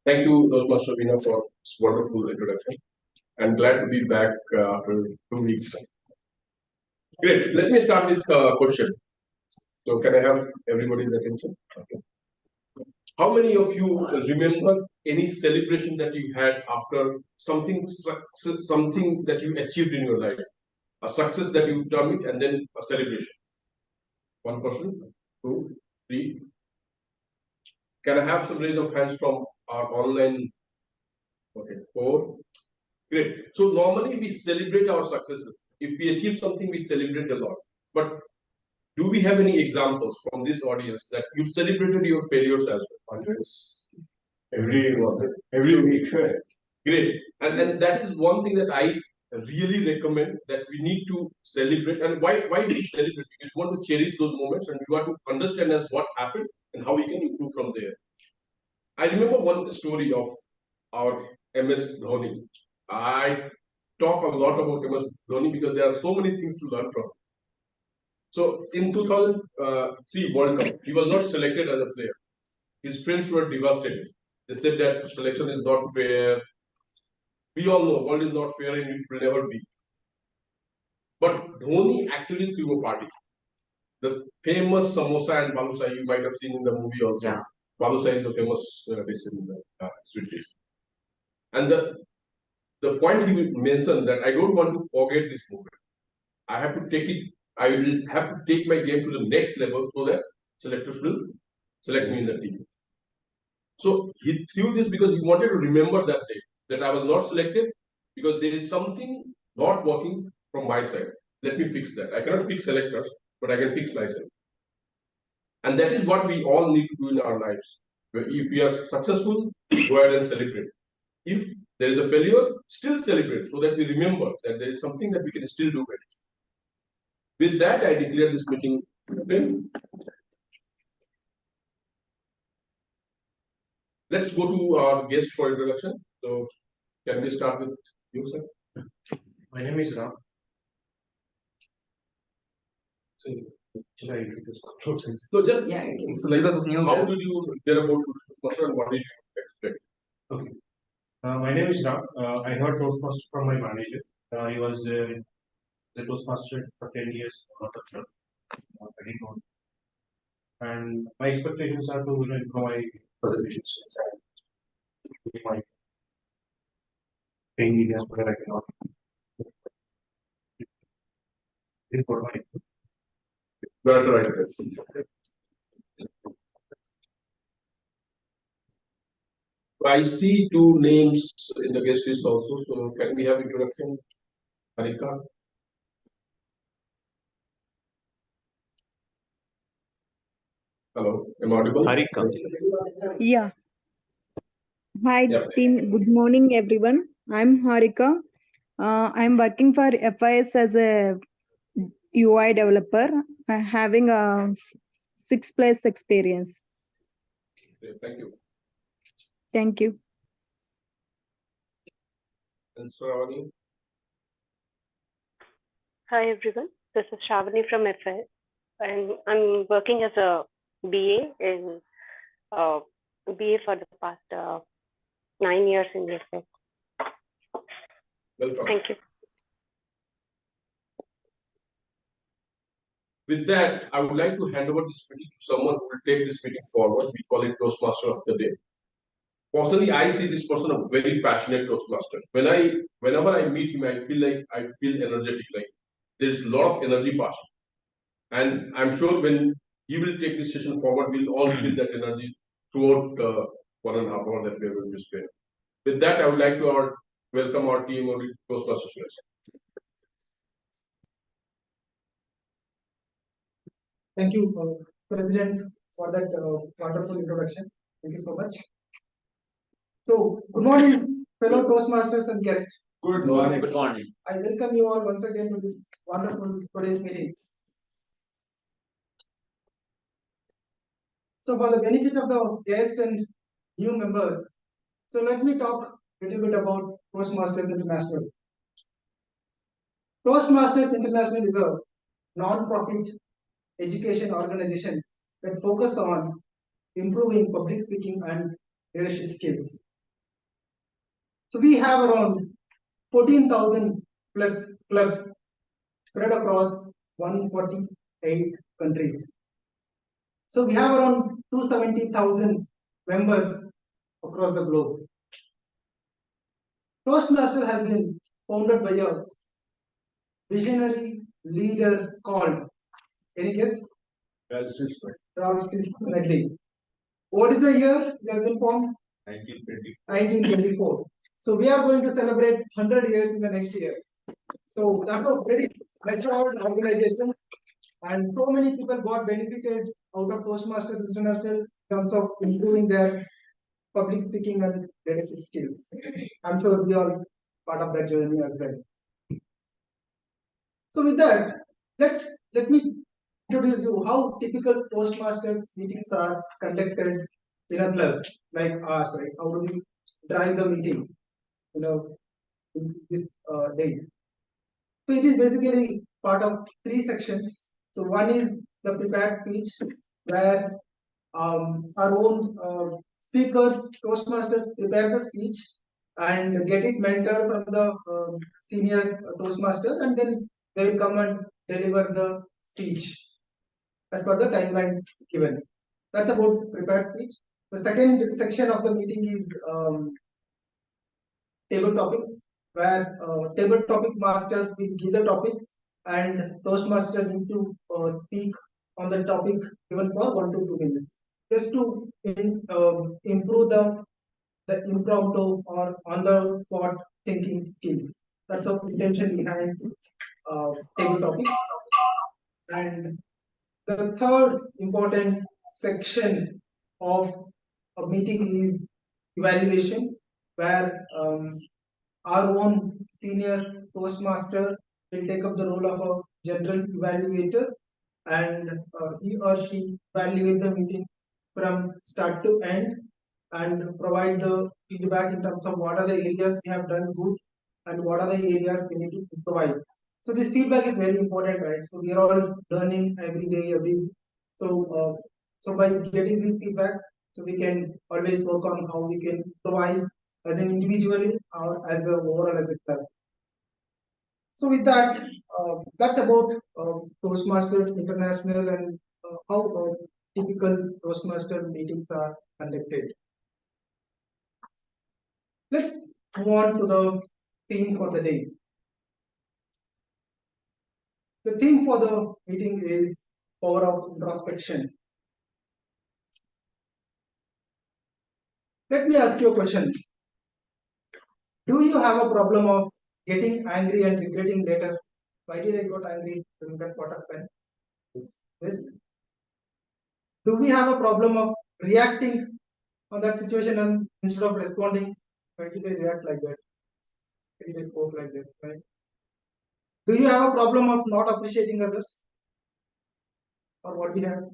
Thank you, Toastmaster Veena, for this wonderful introduction. I'm glad to be back after 2 weeks. Great. Let me start with a question. So, can I have everybody's attention? Okay. How many of you remember any celebration that you had after something that you achieved in your life? A success that you done it and then a celebration. One person, two, three. Can I have some raise of hands from our online? Okay, four. Great. So normally we celebrate our successes. If we achieve something, we celebrate a lot. But do we have any examples from this audience that you celebrated your failures as well? Yes. Every week. Great. And that is one thing that I really recommend that we need to celebrate. And why do we celebrate? Because we want to cherish those moments and we want to understand as what happened and how we can improve from there. I remember one story of our MS Dhoni. I talk a lot about MS Dhoni because there are so many things to learn from. So in 2003 World Cup, he was not selected as a player. His friends were devastated. They said that selection is not fair. We all know world is not fair and it will never be. But Dhoni actually threw a party. The famous samosa and balusai you might have seen in the movie also. Yeah. Balusai is a famous dish in the sweet dish. And the point he mentioned that I don't want to forget this moment. I have to take it. I will have to take my game to the next level so that selectors will select me in the team. So he threw this because he wanted to remember that day that I was not selected because there is something not working from my side. Let me fix that. I cannot fix selectors, but I can fix myself. And that is what we all need to do in our lives. If we are successful, go ahead and celebrate. If there is a failure, still celebrate so that we remember that there is something that we can still do better. With that, I declare this meeting open. Let's go to our guest for introduction. So, can we start with you, sir? My name is Ram. So just how did you get about Toastmaster and what did you expect? Okay. My name is Ram. I heard Toastmaster from my manager. He was the Toastmaster for 10 years. And my expectations are to improve my presentations and my paying areas where I cannot. This is for my. Right. I see two names in the guest list also. So can we have introduction? Harika. Hello, am I audible? Harika. Yeah. Hi, team. Good morning, everyone. I'm Harika. I'm working for FIS as a UI developer, having a 6+ experience. Okay, thank you. Thank you. And Shravani. Hi everyone, this is Shravani from FIS, and I'm working as a BA in BA for the past 9 years in FIS. Welcome. Thank you. With that, I would like to hand over this meeting to someone who will take this meeting forward. We call it Toastmaster of the Day. Personally, I see this person a very passionate Toastmaster. Whenever I meet him, I feel energetic. Like there's a lot of energy passion. And I'm sure when he will take this session forward, we'll all feel that energy throughout 1.5 hours that we are going to spend. With that, I would like to welcome our team on Toastmasters session. Thank you, President, for that wonderful introduction. Thank you so much. So, good morning, fellow Toastmasters and guests. Good morning. Good morning. I welcome you all once again to this wonderful today's meeting. So, for the benefit of the guests and new members, so let me talk a little bit about Toastmasters International. Toastmasters International is a non-profit education organization that focus on improving public speaking and leadership skills So we have around 14,000 plus clubs spread across 148 countries. So we have around 270,000 members across the globe. Toastmaster has been founded by a visionary leader called, any guess? Ralph Smedley. What is the year it has been formed? 1924. So we are going to celebrate 100 years in the next year. So that's a very matured organization, and so many people got benefited out of Toastmasters International in terms of improving their public speaking and leadership skills. I'm sure we are part of that journey as well. So with that, let me introduce you how typical Toastmasters meetings are conducted in a club like ours, right? How do we drive the meeting, in this day? So it is basically part of 3 sections. So one is the prepared speech, where our own speakers, Toastmasters prepare the speech and get it mentored from the senior Toastmaster, and then they will come and deliver the speech as per the timelines given. That's about prepared speech. The second section of the meeting is table topics, where table topic master will give the topics and Toastmaster need to speak on the topic given for 1 to 2 minutes, just to improve the impromptu or on the spot thinking skills. That's the intention behind table topics. And the third important section of a meeting is evaluation, where our own senior Toastmaster will take up the role of a general evaluator, and he or she evaluate the meeting from start to end and provide the feedback in terms of what are the areas we have done good and what are the areas we need to improvise. So this feedback is very important, right? So we are all learning every day, every week. So by getting this feedback, so we can always work on how we can improvise as an individually or as a overall as a club. So with that, that's about Toastmasters International and how typical Toastmaster meetings are conducted. Let's move on to the theme for the day. The theme for the meeting is power of introspection. Let me ask you a question. Do you have a problem of getting angry and regretting later? Why did I got angry during that pot of pen? Yes. Do we have a problem of reacting on that situation and instead of responding? Why did I react like that? Why did I spoke like that? Right? Do you have a problem of not appreciating others? Or what we have?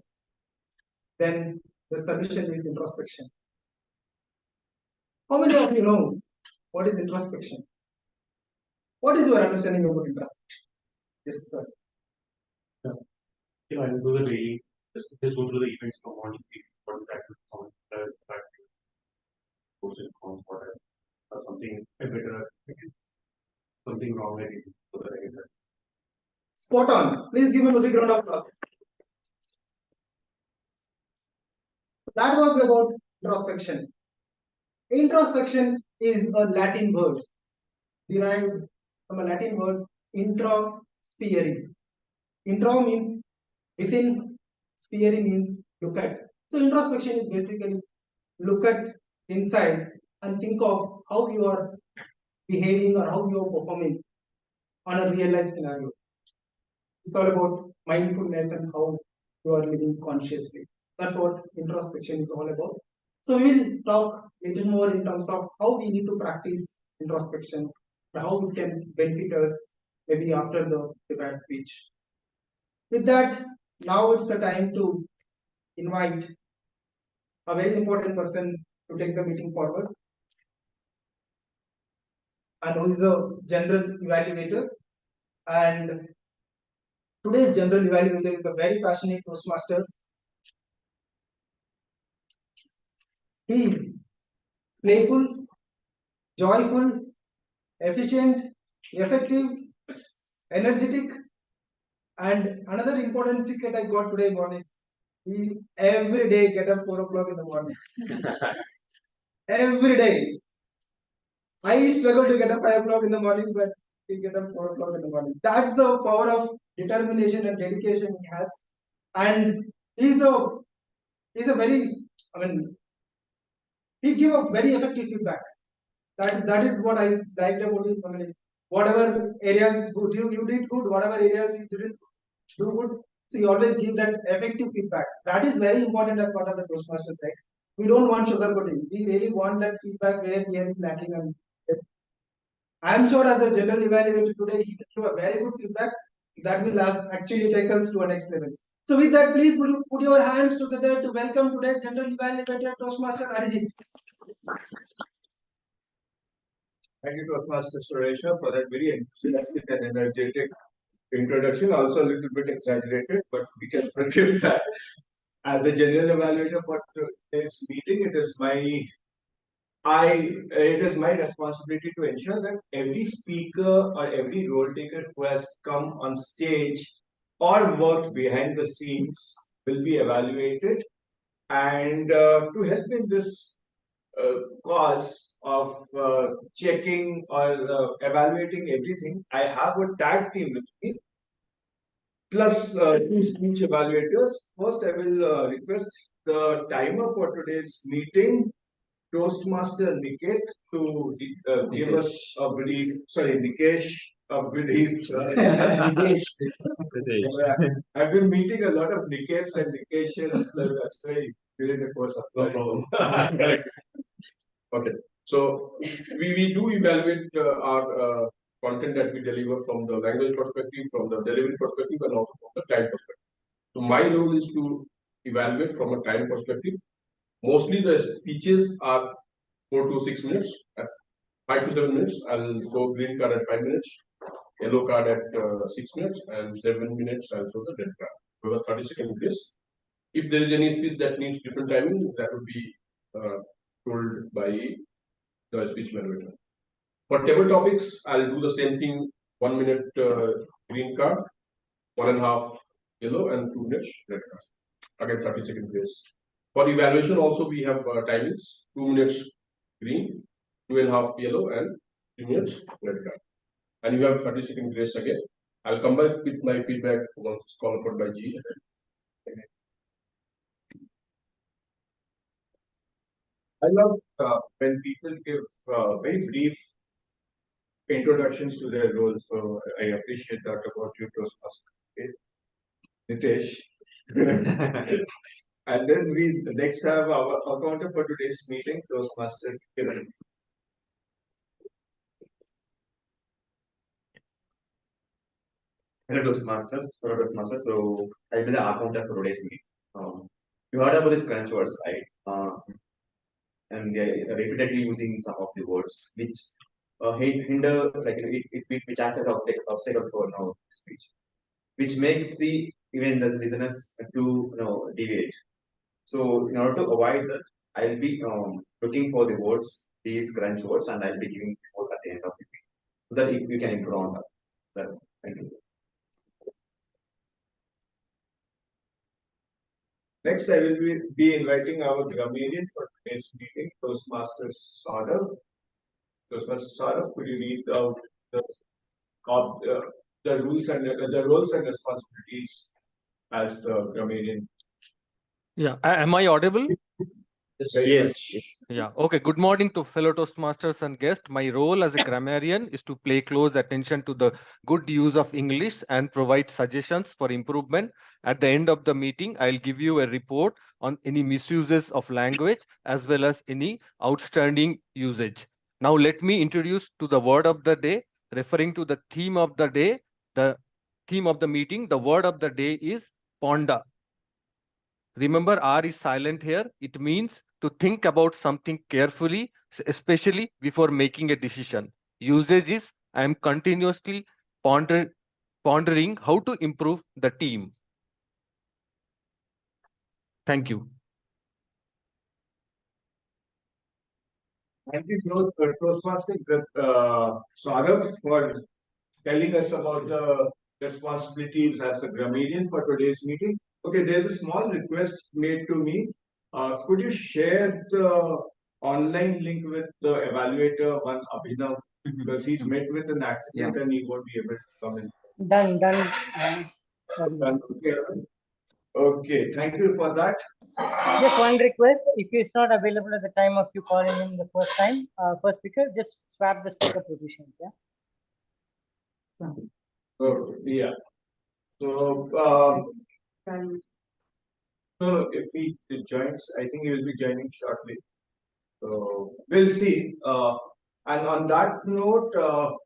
Then the solution is introspection. How many of you know what is introspection? What is your understanding about introspection? Yes, sir. I will do the daily, just go through the events from morning, what is that, pros and cons, whatever, or something better, something wrong, I did, so that I get that. Spot on. Please give him a big round of applause. That was about introspection. Introspection is a Latin word derived from a Latin word introspere. Intro means within, sphere means look at. So introspection is basically look at inside and think of how you are behaving or how you are performing on a real life scenario. It's all about mindfulness and how you are living consciously. That's what introspection is all about. So we will talk a little more in terms of how we need to practice introspection, how it can benefit us maybe after the prepared speech. With that, now it's the time to invite a very important person to take the meeting forward, and who is a general evaluator. And today's general evaluator is a very passionate Toastmaster. He is playful, joyful, efficient, effective, energetic, and another important secret I got today morning. He every day get up 4 o'clock in the morning. Every day. I struggle to get up 5 o'clock in the morning, but he get up 4 o'clock in the morning. That's the power of determination and dedication he has. And he's a very, I mean, he give a very effective feedback. That is what I liked about him. I mean, whatever areas good you did good, whatever areas you didn't do good. So you always give that effective feedback. That is very important as part of the Toastmaster, right? We don't want sugarcoating. We really want that feedback where we are lacking. And I am sure as a general evaluator today, he will give a very good feedback that will actually take us to a next level. So with that, please put your hands together to welcome today's general evaluator, Toastmaster Arijit. Thank you, Toastmaster Suresha, for that very enthusiastic and energetic introduction. Also a little bit exaggerated, but we can forgive that. As a general evaluator for today's meeting, it is my responsibility to ensure that every speaker or every role taker who has come on stage or worked behind the scenes will be evaluated. And to help in this cause of checking or evaluating everything, I have a tag team with me, plus 2 speech evaluators. First, I will request the timer for today's meeting, Toastmaster Niket, to give us a brief, Nikesh, a brief. I've been meeting a lot of Nikets and Nikeshs during the course of No problem. Correct. Okay. So we do evaluate our content that we deliver from the language perspective, from the delivery perspective, and also from the time perspective. So my role is to evaluate from a time perspective. Mostly the speeches are 4 to 6 minutes. At 5 to 7 minutes, I'll show green card at 5 minutes, yellow card at 6 minutes, and 7 minutes I'll show the red card. So the 30-second grace. If there is any speech that needs different timing, that would be told by the speech evaluator. For table topics, I'll do the same thing: 1 minute green card, 1.5 yellow, and 2 minutes red card. Again, 30-second grace. For evaluation, also we have timings: 2 minutes green, 2.5 yellow, and 3 minutes red card. And you have 30-second grace again. I'll come back with my feedback once called upon by G. I love when people give very brief introductions to their roles. So I appreciate that about you, Toastmaster Nitesh. And then we next have our counter for today's meeting, Toastmaster Kiran. Hello, Toastmasters. So I'll be the accountant for today's meeting. You heard about this crunch words, right? And repeatedly using some of the words which hinder, like which act as obstacle for speech, which makes even the listeners to deviate. So in order to avoid that, I'll be looking for the words, these crunch words, and I'll be giving report at the end of the meeting, so that if you can improve on that. Thank you. Next, I will be inviting our grammarian for today's meeting, Toastmaster Saurav. Toastmaster Saurav, could you read out the rules and the roles and responsibilities as the grammarian? Yeah, am I audible? Yes. Yeah, okay. Good morning to fellow Toastmasters and guests. My role as a grammarian is to pay close attention to the good use of English and provide suggestions for improvement. At the end of the meeting, I'll give you a report on any misuses of language as well as any outstanding usage. Now, let me introduce to the word of the day, referring to the theme of the day, the theme of the meeting. The word of the day is ponder. Remember, R is silent here. It means to think about something carefully, especially before making a decision. Usage is I am continuously pondering how to improve the team. Thank you. Thank you, Toastmaster Saurabh, for telling us about the responsibilities as a grammarian for today's meeting. Okay, there's a small request made to me. Could you share the online link with the evaluator, one Abhinav, because he's met with an accident and he won't be able to come in. Done. Done. Okay. Okay, thank you for that. Just one request, if it's not available at the time of you calling in the first time, first speaker, just swap the speaker positions, yeah? Oh, yeah. So, no, if he joins, I think he will be joining shortly. So we'll see. And on that note,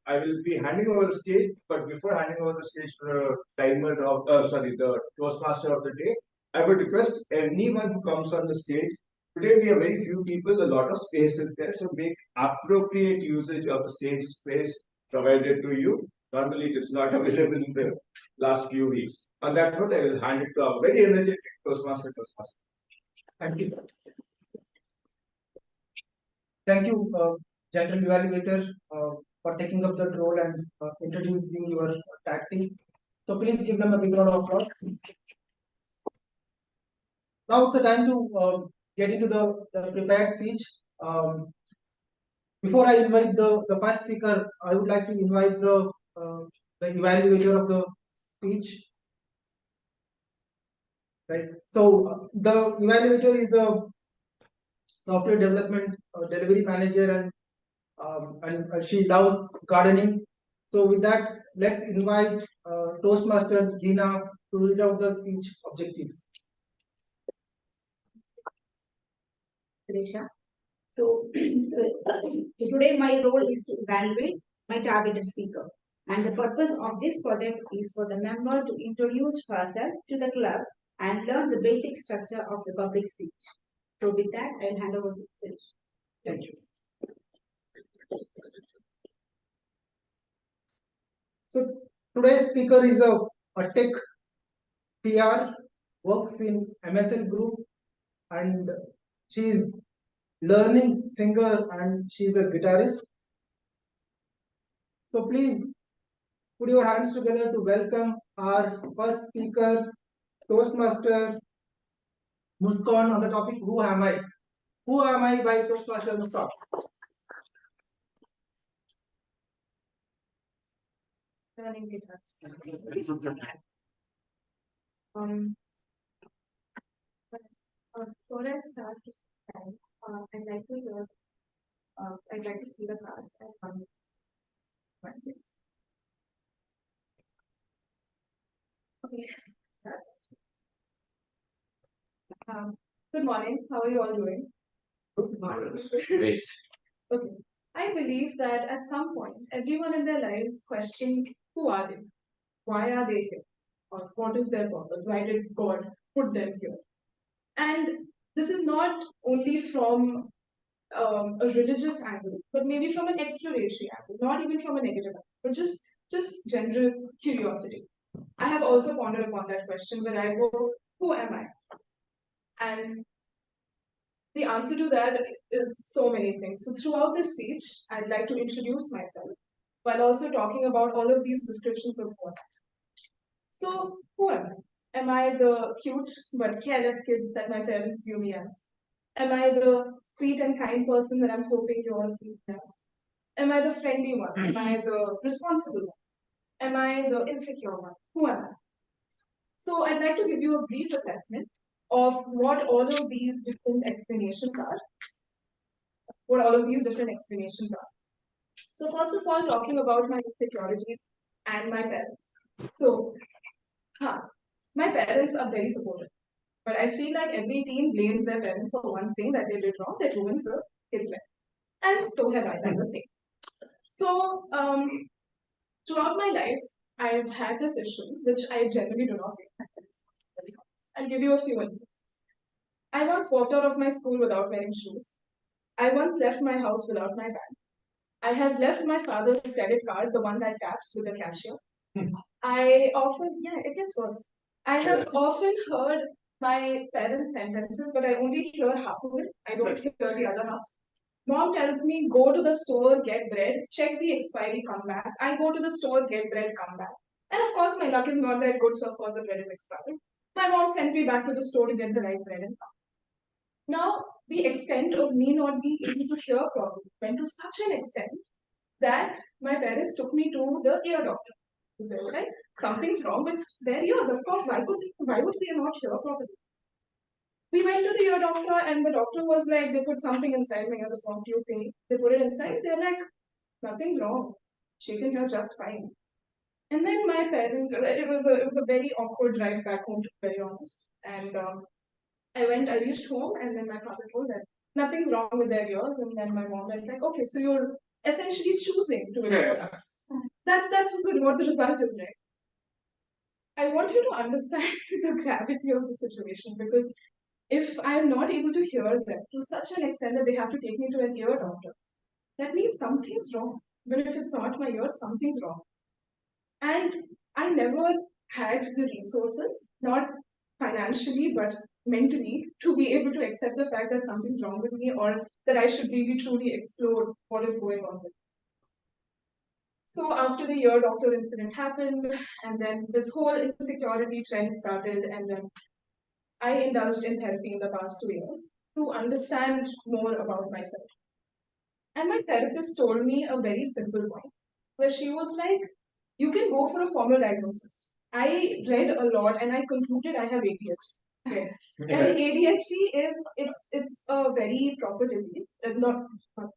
I will be handing over the stage. But before handing over the stage to the the Toastmaster of the day, I would request anyone who comes on the stage. Today we have very few people, a lot of space is there, so make appropriate usage of the stage space provided to you. Normally it is not available in the last few weeks. On that note, I will hand it to our very energetic Toastmaster. Thank you. Thank you, General Evaluator, for taking up that role and introducing your tag team. So please give them a big round of applause. Now it's the time to get into the prepared speech. Before I invite the first speaker, I would like to invite the evaluator of the speech. Right. So the evaluator is a software development delivery manager, and she loves gardening. So with that, let's invite Toastmaster Gina to read out the speech objectives. So today my role is to evaluate my targeted speaker, and the purpose of this project is for the member to introduce herself to the club and learn the basic structure of the public speech. So with that, I'll hand over to Suresh. Thank you. So today's speaker is a tech PR, works in MSN Group, and she is learning singer and she is a guitarist. So please put your hands together to welcome our first speaker, Toastmaster Muskan, on the topic Who Am I? Who Am I by Toastmaster Muskan. Learning guitars. Before I start this time, I'd like to hear, I'd like to see the cards at 1-6. Okay, start. Good morning. How are you all doing? Good morning. Great. Okay. I believe that at some point, everyone in their lives questioned who are they? Why are they here? Or what is their purpose? Why did God put them here? And this is not only from a religious angle, but maybe from an exploratory angle, not even from a negative angle, but just general curiosity. I have also pondered upon that question where I go, who am I? And the answer to that is so many things. So throughout this speech, I'd like to introduce myself while also talking about all of these descriptions of what. So who am I? Am I the cute but careless kids that my parents view me as? Am I the sweet and kind person that I'm hoping you all see me as? Am I the friendly one? Am I the responsible one? Am I the insecure one? Who am I? So I'd like to give you a brief assessment of what all of these different explanations are. So first of all, talking about my insecurities and my parents. So, my parents are very supportive, but I feel like every teen blames their parents for one thing that they did wrong that ruins the kid's life. And so have I done the same. So, throughout my life, I've had this issue, which I generally do not blame my parents for, to be honest. I'll give you a few instances. I once walked out of my school without wearing shoes. I once left my house without my bag. I have left my father's credit card, the one that taps with the cashier. It gets worse. I have often heard my parents' sentences, but I only hear half of it. I don't hear the other half. Mom tells me, go to the store, get bread, check the expiry, come back. I go to the store, get bread, come back. And of course, my luck is not that good, so of course the bread is expired. My mom sends me back to the store to get the right bread and come. Now, the extent of me not being able to hear properly went to such an extent that my parents took me to the ear doctor. They were like, something's wrong with their ears. Of course, why would they not hear properly? We went to the ear doctor, and the doctor was like, they put something inside me, the small tube thing. They put it inside. They're like, nothing's wrong. She can hear just fine. And then my parents, it was a very awkward drive back home, to be very honest. And I reached home, and then my father told that nothing's wrong with their ears. And then my mom went like, okay, so you're essentially choosing to ignore us. That's what the result is, right? I want you to understand the gravity of the situation, because if I'm not able to hear them to such an extent that they have to take me to an ear doctor, that means something's wrong. But if it's not my ear, something's wrong. And I never had the resources, not financially, but mentally, to be able to accept the fact that something's wrong with me, or that I should really truly explore what is going on with me. So after the ear doctor incident happened, and then this whole insecurity trend started, and then I indulged in therapy in the past 2 years to understand more about myself. And my therapist told me a very simple point, where she was like, you can go for a formal diagnosis. I read a lot and I concluded I have ADHD. Okay. And ADHD it's a very proper disease. Not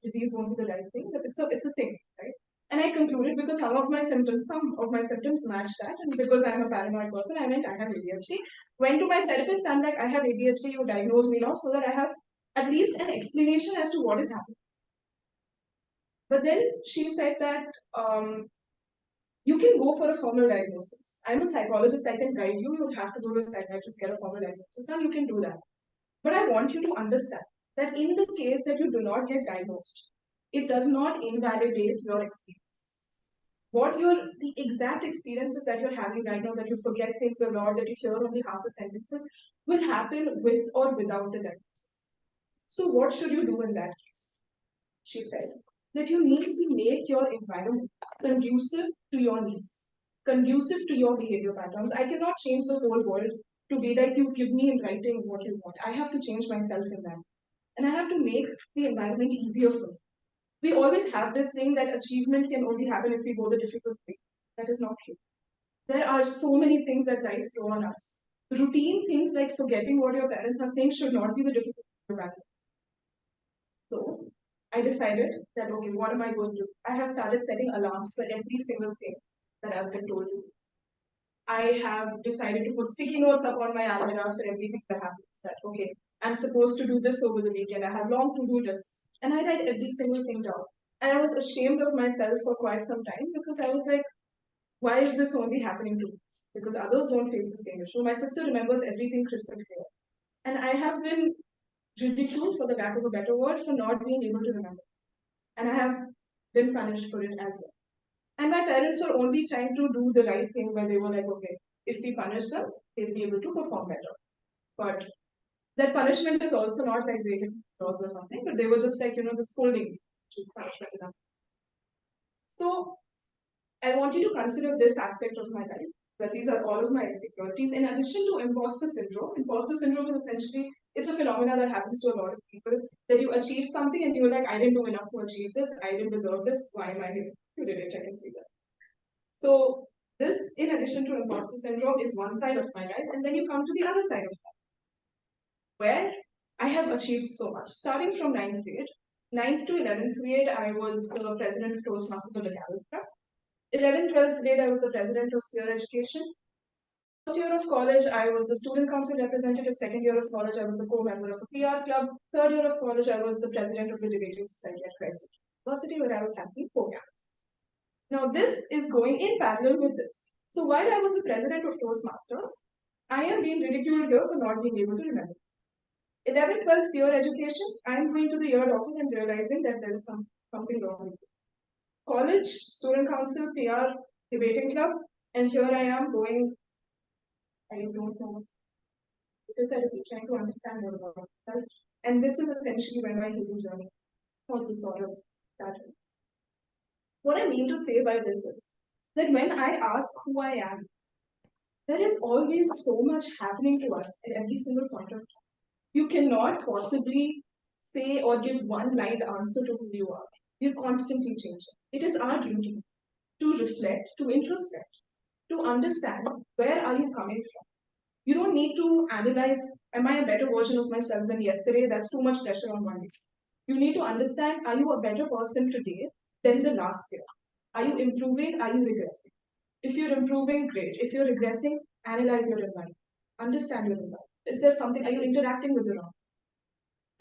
disease won't be the right thing, but it's a thing, right? And I concluded because some of my symptoms match that, and because I'm a paranoid person, I went, I have ADHD. Went to my therapist, I'm like, I have ADHD, you diagnose me now, so that I have at least an explanation as to what is happening. But then she said that you can go for a formal diagnosis. I'm a psychologist, I can guide you. You have to go to a psychiatrist, get a formal diagnosis. Now you can do that. But I want you to understand that in the case that you do not get diagnosed, it does not invalidate your experiences. The exact experiences that you're having right now, that you forget things a lot, that you hear only half the sentences, will happen with or without the diagnosis. So what should you do in that case? She said that you need to make your environment conducive to your needs, conducive to your behavior patterns. I cannot change the whole world to be like, you give me in writing what you want. I have to change myself in that. And I have to make the environment easier for me. We always have this thing that achievement can only happen if we go the difficult way. That is not true. There are so many things that life throws on us. Routine things like forgetting what your parents are saying should not be the difficult thing. So I decided that, okay, what am I going to do? I have started setting alarms for every single thing that I've been told to. I have decided to put sticky notes up on my almirah for everything that happens. That, okay, I'm supposed to do this over the weekend. I have long to-do lists. And I write every single thing down. And I was ashamed of myself for quite some time, because I was like, why is this only happening to me? Because others don't face the same issue. My sister remembers everything crystal clear. And I have been ridiculed, for the lack of a better word, for not being able to remember. And I have been punished for it as well. And my parents were only trying to do the right thing, where they were like, okay, if we punish them, they'll be able to perform better. But that punishment is also not like they hit dogs or something, but they were just like, just scolding me, which is punishment enough. So I want you to consider this aspect of my life, that these are all of my insecurities. In addition to imposter syndrome is essentially, it's a phenomenon that happens to a lot of people, that you achieve something and you're like, I didn't do enough to achieve this, I didn't deserve this, why am I here? You did it, I can see that. So this, in addition to imposter syndrome, is one side of my life, and then you come to the other side of life, where I have achieved so much. Starting from 9th grade, 9th to 11th grade, I was the president of Toastmasters of the Gallus Club. 11th, 12th grade, I was the president of Peer Education. First year of college, I was the student council representative. Second year of college, I was the co-member of the PR club. Third year of college, I was the president of the Debating Society at Christ University, where I was having 4 campuses. Now, this is going in parallel with this. So while I was the president of Toastmasters, I am being ridiculed here for not being able to remember. 11th, 12th, Peer Education, I am going to the ear doctor and realizing that there is something wrong with it. College, student council, PR, debating club, and here I am going, I don't know what it is, trying to understand more about myself. And this is essentially when my healing journey. What's the sort of pattern? What I mean to say by this is that when I ask who I am, there is always so much happening to us at every single point of time. You cannot possibly say or give one line answer to who you are. You're constantly changing. It is our duty to reflect, to introspect, to understand where are you coming from. You don't need to analyze, am I a better version of myself than yesterday? That's too much pressure on one day. You need to understand, are you a better person today than the last year? Are you improving? Are you regressing? If you're improving, great. If you're regressing, analyze your environment. Understand your environment. Is there something, are you interacting with the wrong?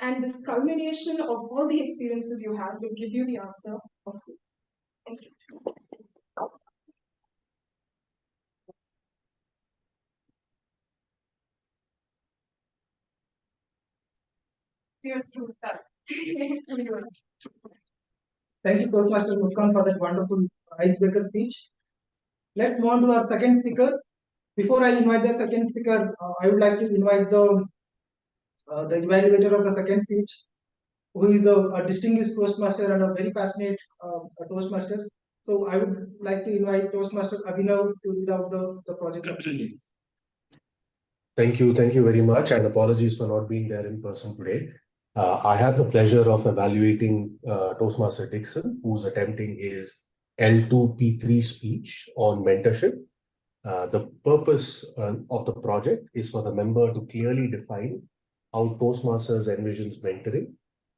And this culmination of all the experiences you have will give you the answer of who. Thank you. Cheers to that. Thank you, Toastmaster Muskan, for that wonderful icebreaker speech. Let's move on to our second speaker. Before I invite the second speaker, I would like to invite the evaluator of the second speech, who is a distinguished Toastmaster and a very passionate Toastmaster. So I would like to invite Toastmaster Abhinav to read out the project activities. Thank you very much, and apologies for not being there in person today. I have the pleasure of evaluating Toastmaster Dixon, who's attempting his L2P3 speech on mentorship. The purpose of the project is for the member to clearly define how Toastmasters envisions mentoring.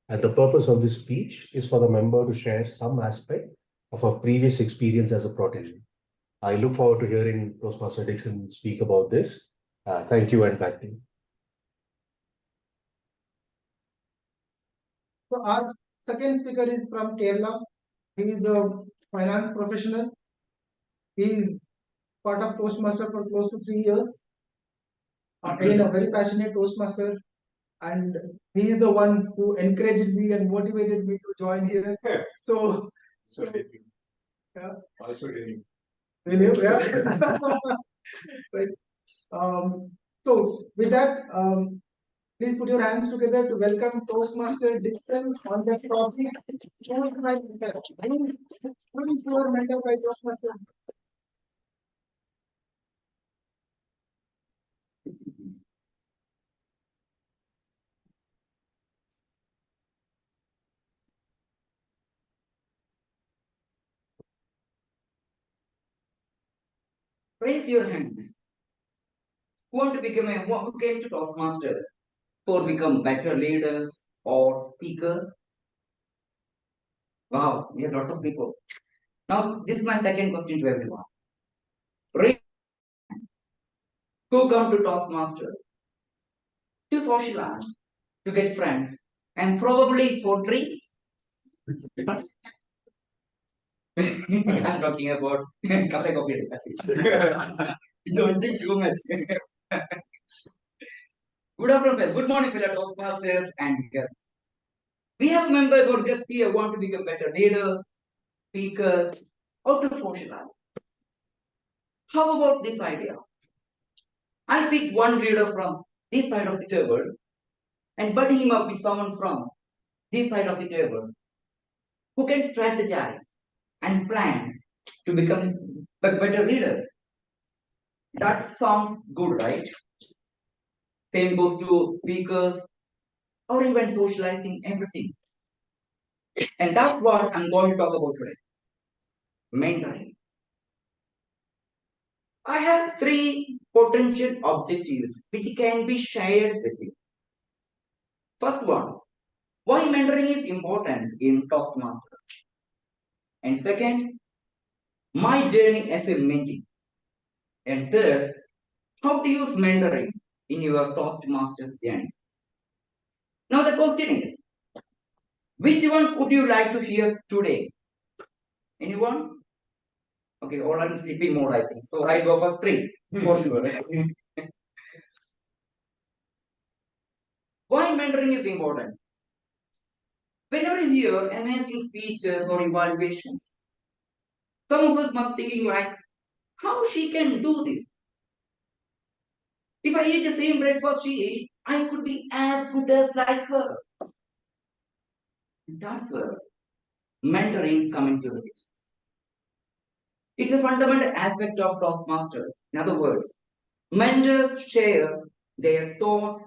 And the purpose of this speech is for the member to share some aspect of her previous experience as a protege. I look forward to hearing Toastmaster Dixon speak about this. Thank you, and back to you. So our second speaker is from Kerala. He is a finance professional. He is part of Toastmaster for close to 3 years. Again, a very passionate Toastmaster. And he is the one who encouraged me and motivated me to join here. So, yeah. Also did you. Really? Yeah. Right. So with that, please put your hands together to welcome Toastmaster Dixon on that topic. Who is my mentor? Who is your mentor by Toastmaster? Raise your hands. Who came to Toastmasters for become better leaders or speakers? Wow, we have lots of people. Now, this is my second question to everyone. Raise your hands. Who come to Toastmasters to socialize, to get friends, and probably for drinks? I'm talking about cafe coffee. Don't think too much. Good afternoon, good morning, fellow Toastmasters and guests. We have members or guests here want to become better leaders, speakers, or to socialize. How about this idea? I pick one leader from this side of the table and buddy him up with someone from this side of the table who can strategize and plan to become better leaders. That sounds good, right? Same goes to speakers or even socializing, everything. And that's what I'm going to talk about today. Mentoring. I have 3 potential objectives which can be shared with you. First one, why mentoring is important in Toastmasters. And second, my journey as a mentee. And third, how to use mentoring in your Toastmasters journey. Now the question is, which one would you like to hear today? Anyone? Okay, all are in sleeping mode, I think. So I go for 3 for sure. Why mentoring is important? Whenever you hear amazing speeches or evaluations, some of us must thinking like, how she can do this? If I eat the same breakfast she eats, I could be as good as like her. That's where mentoring comes into the picture. It's a fundamental aspect of Toastmasters. In other words, mentors share their thoughts,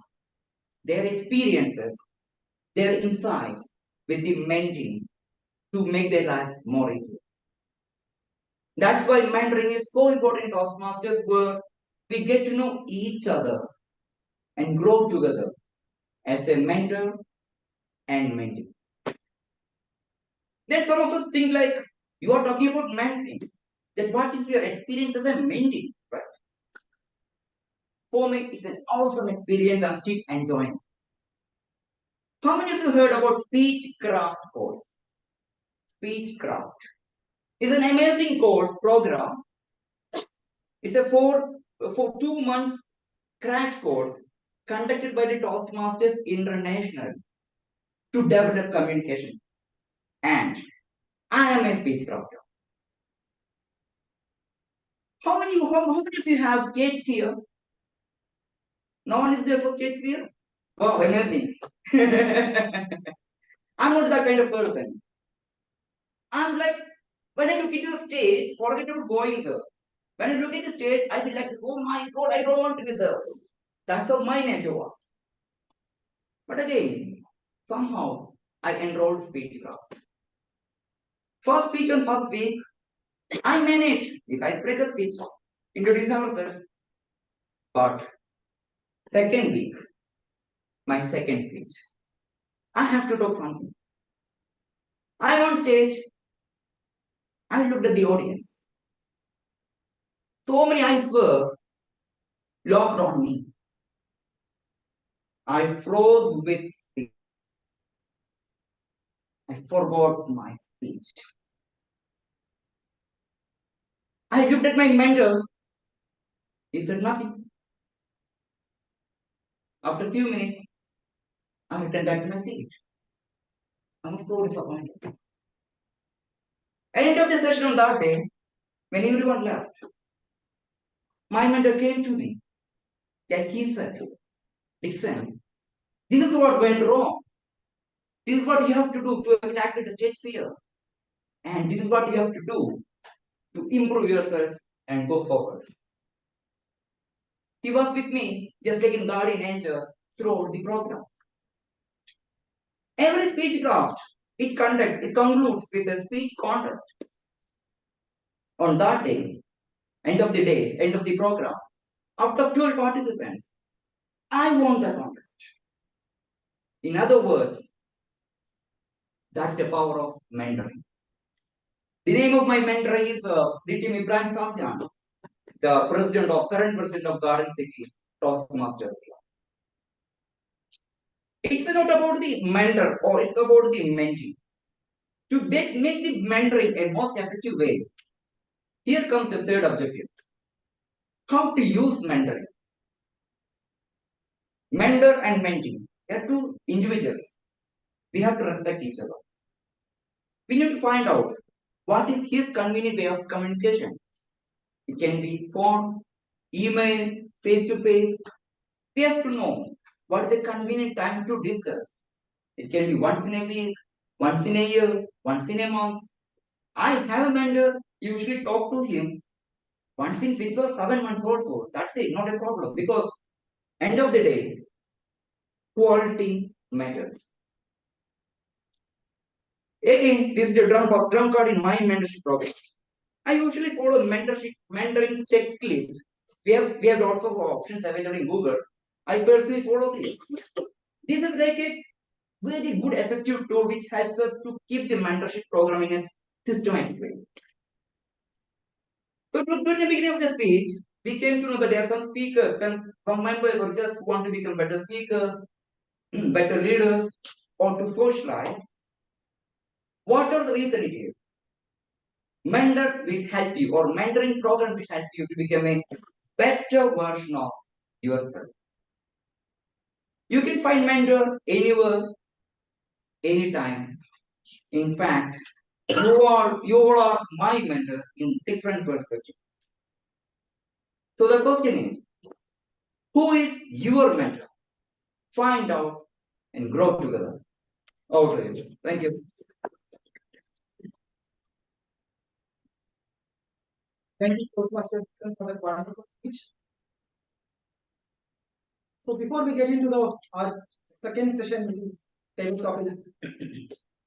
their experiences, their insights with the mentee to make their life more easy. That's why mentoring is so important in Toastmasters, where we get to know each other and grow together as a mentor and mentee. Then some of us think like, you are talking about mentoring. Then what is your experience as a mentee, right? For me, it's an awesome experience. I'm still enjoying. How many of you heard about Speechcraft course? Speechcraft is an amazing course program. It's a for 2 months crash course conducted by the Toastmasters International to develop communication. And I am a speechcrafter. How many of you have stage fear? No one is there for stage fear? Wow, amazing. I'm not that kind of person. I'm like, when I look into the stage, forget about going there. When I look at the stage, I feel like, oh my God, I don't want to be there. That's how my nature was. But again, somehow I enrolled Speechcraft. First speech on first week, I managed this icebreaker speech, introduce ourselves. But second week, my second speech, I have to talk something. I'm on stage. I looked at the audience. So many eyes were locked on me. I froze with fear. I forgot my speech. I looked at my mentor. He said nothing. After a few minutes, I returned back to my seat. I was so disappointed. At the end of the session on that day, when everyone left, my mentor came to me. And he said, listen, this is what went wrong. This is what you have to do to tackle the stage fear. And this is what you have to do to improve yourself and go forward. He was with me, just like in guardian angel, throughout the program. Every speechcraft, it concludes with a speech contest. On that day, end of the program, out of 12 participants, I won the contest. In other words, that's the power of mentoring. The name of my mentor is Ritim Ibrahim Samjan, the current president of Garden City Toastmasters. It's not about the mentor or it's about the mentee. To make the mentoring a most effective way, here comes the third objective. How to use mentoring. Mentor and mentee, they are two individuals. We have to respect each other. We need to find out what is his convenient way of communication. It can be phone, email, face-to-face. We have to know what is the convenient time to discuss. It can be once in a week, once in a year, once in a month. I have a mentor, usually talk to him once in 6 or 7 months also. That's it, not a problem. Because end of the day, quality matters. Again, this is a drum card in my mentorship program. I usually follow mentoring checklist. We have lots of options available in Google. I personally follow this. This is like a very good effective tool which helps us to keep the mentorship program in a systematic way. So during the beginning of the speech, we came to know that there are some speakers and some members or just who want to become better speakers, better leaders, or to socialize. Whatever the reason it is, mentor will help you, or mentoring program will help you to become a better version of yourself. You can find mentor anywhere, anytime. In fact, you all are my mentor in different perspectives. So the question is, who is your mentor? Find out and grow together. Over to you. Thank you. Thank you, Toastmaster, for that wonderful speech. So before we get into our second session, which is table topics,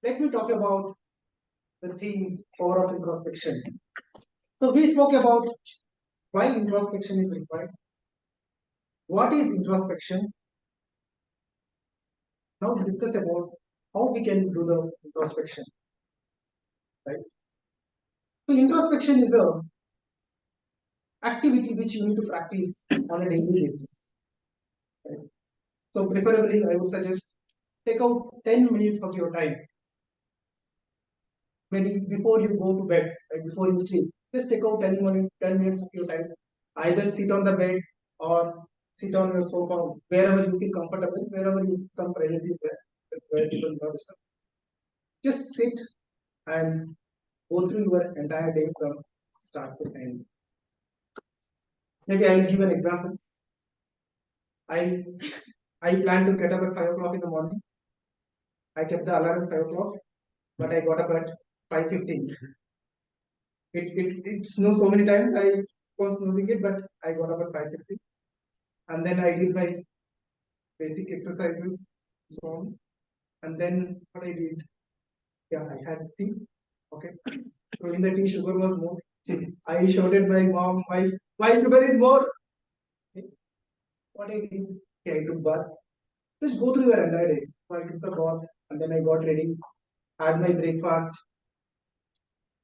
let me talk about the theme power of introspection. So we spoke about why introspection is required. What is introspection? Now we discuss about how we can do the introspection. Right? So introspection is a activity which you need to practice on a daily basis. Right? So preferably, I would suggest take out 10 minutes of your time. Maybe before you go to bed, right, before you sleep, just take out 10 minutes of your time. Either sit on the bed or sit on your sofa, wherever you feel comfortable, wherever you some privacy there, where people not disturb. Just sit and go through your entire day from start to end. Maybe I will give an example. I plan to get up at 5 o'clock in the morning. I kept the alarm at 5 o'clock, but I got up at 5:15. It snows so many times I was snoozing it, but I got up at 5:15. And then I did my basic exercises, so on. And then what I did, yeah, I had tea. Okay. So in the tea, sugar was more. I shouted my mom, why sugar is more? Okay. What I did, okay, I took bath. Just go through your entire day. So I took the bath and then I got ready, had my breakfast,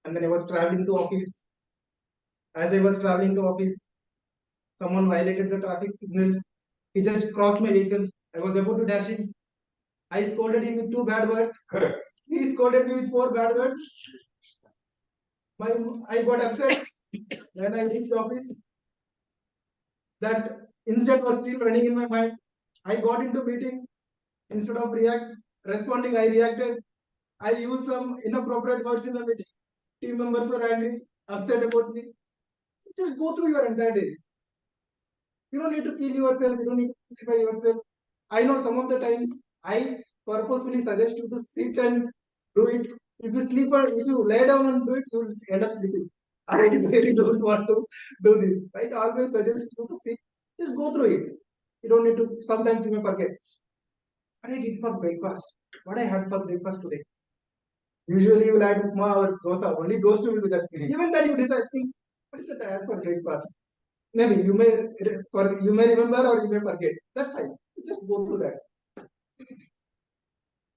and then I was traveling to office. As I was traveling to office, someone violated the traffic signal. He just crossed my vehicle. I was about to dash him. I scolded him with 2 bad words. He scolded me with 4 bad words. I got upset when I reached the office. That incident was still running in my mind. I got into meeting. Instead of responding, I reacted. I used some inappropriate words in the meeting. Team members were angry, upset about me. So just go through your entire day. You don't need to kill yourself. You don't need to crucify yourself. I know some of the times I purposefully suggest you to sit and do it. If you lay down and do it, you will end up sleeping. I really don't want to do this. Right? I always suggest you to sit. Just go through it. You don't need to. Sometimes you may forget. What I did for breakfast. What I had for breakfast today. Usually you will add upma or dosa. Only those two will be that. Even that you decide. Think, what is it I had for breakfast? Maybe you may remember or you may forget. That's fine. Just go through that.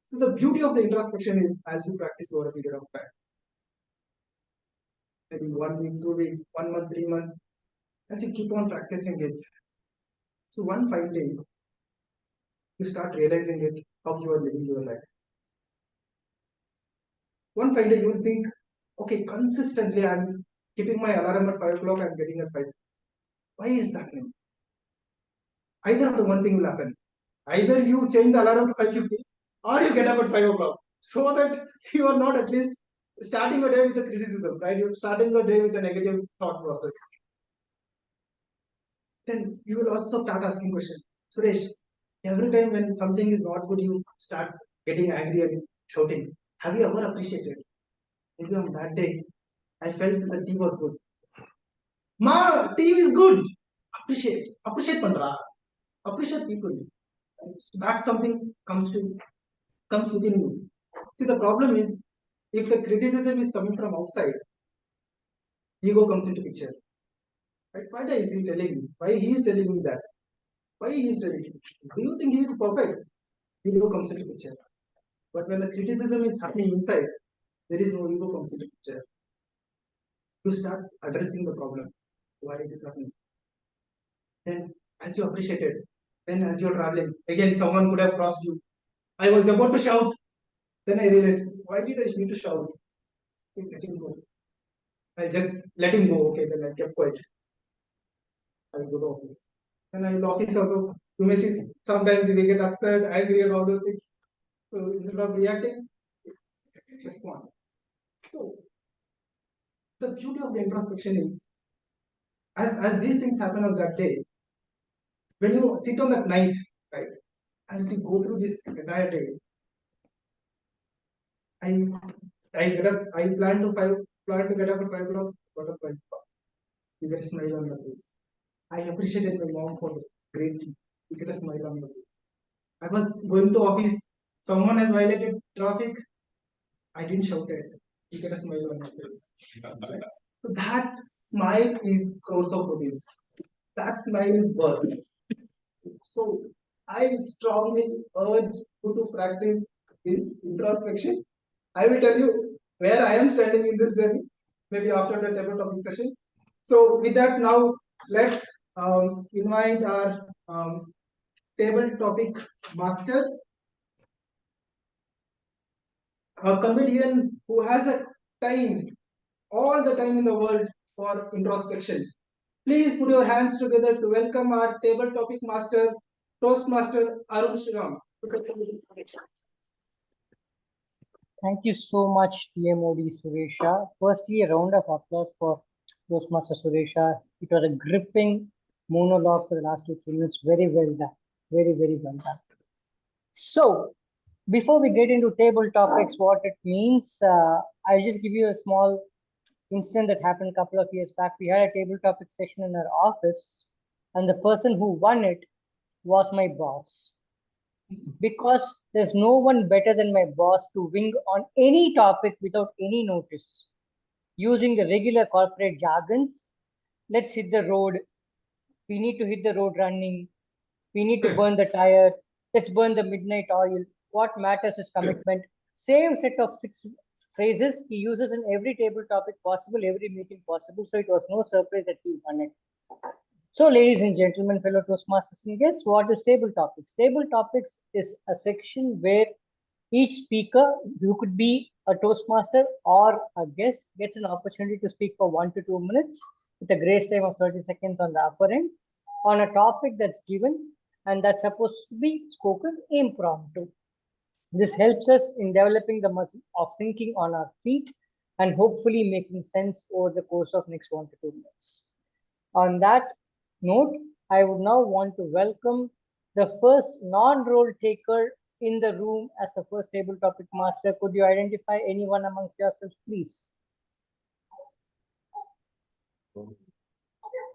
So the beauty of the introspection is as you practice over a period of time. Maybe 1 week, 2 weeks, 1 month, 3 months. As you keep on practicing it. So one fine day, you start realizing it, how you are living your life. One fine day you will think, okay, consistently I'm keeping my alarm at 5 o'clock, I'm getting at 5. Why is that happening? Either of the one thing will happen. Either you change the alarm to 5:50 or you get up at 5 o'clock. So that you are not at least starting a day with a criticism, right? You're starting a day with a negative thought process. Then you will also start asking questions. Suresh, every time when something is not good, you start getting angry and shouting. Have you ever appreciated? Maybe on that day, I felt the tea was good. Ma, tea is good. Appreciate Pandra. Appreciate people. So that's something comes within you. See, the problem is if the criticism is coming from outside, ego comes into picture. Right? Why is he telling me? Why he is telling me that? Why he is telling me? Do you think he is perfect? Ego comes into picture. But when the criticism is happening inside, there is no ego comes into picture. You start addressing the problem. Why it is happening? Then as you appreciate it, then as you're traveling, again someone could have crossed you. I was about to shout. Then I realized, why did I need to shout? Let him go. I just let him go. Okay, then I kept quiet. I go to office. And I will office also. You may see sometimes we get upset, angry, and all those things. So instead of reacting, respond. So the beauty of the introspection is, as these things happen on that day, when you sit on that night, right, as you go through this entire day, I get up. I plan to get up at 5 o'clock. Got up at 5. You get a smile on your face. I appreciated my mom for the great tea. You get a smile on your face. I was going to office. Someone has violated traffic. I didn't shout at it. You get a smile on your face. So that smile is course of rupees. That smile is worth. So I strongly urge you to practice this introspection. I will tell you where I am standing in this journey, maybe after the table topic session. So with that, now let's invite our table topic master, a comedian who has a time, all the time in the world for introspection. Please put your hands together to welcome our table topic master, Toastmaster Arun Shriram. Thank you so much, TMOD Suresha. Firstly, a round of applause for Toastmaster Suresha. It was a gripping monologue for the last 2-3 minutes. Very well done. Very, very well done. So, before we get into table topics, what it means, I'll just give you a small incident that happened a couple of years back. We had a table topic session in our office, and the person who won it was my boss. Because there's no one better than my boss to wing on any topic without any notice. Using the regular corporate jargons, let's hit the road. We need to hit the road running. We need to burn the tire. Let's burn the midnight oil. What matters is commitment. Same set of 6 phrases he uses in every table topic possible, every meeting possible. So it was no surprise that he won it. So, ladies and gentlemen, fellow Toastmasters and guests, what is table topics? Table topics is a section where each speaker, who could be a Toastmaster or a guest, gets an opportunity to speak for 1 to 2 minutes with a grace time of 30 seconds on the upper end on a topic that's given and that's supposed to be spoken impromptu. This helps us in developing the muscle of thinking on our feet and hopefully making sense over the course of next 1 to 2 minutes. On that note, I would now want to welcome the first non-role taker in the room as the first table topic master. Could you identify anyone amongst yourselves, please?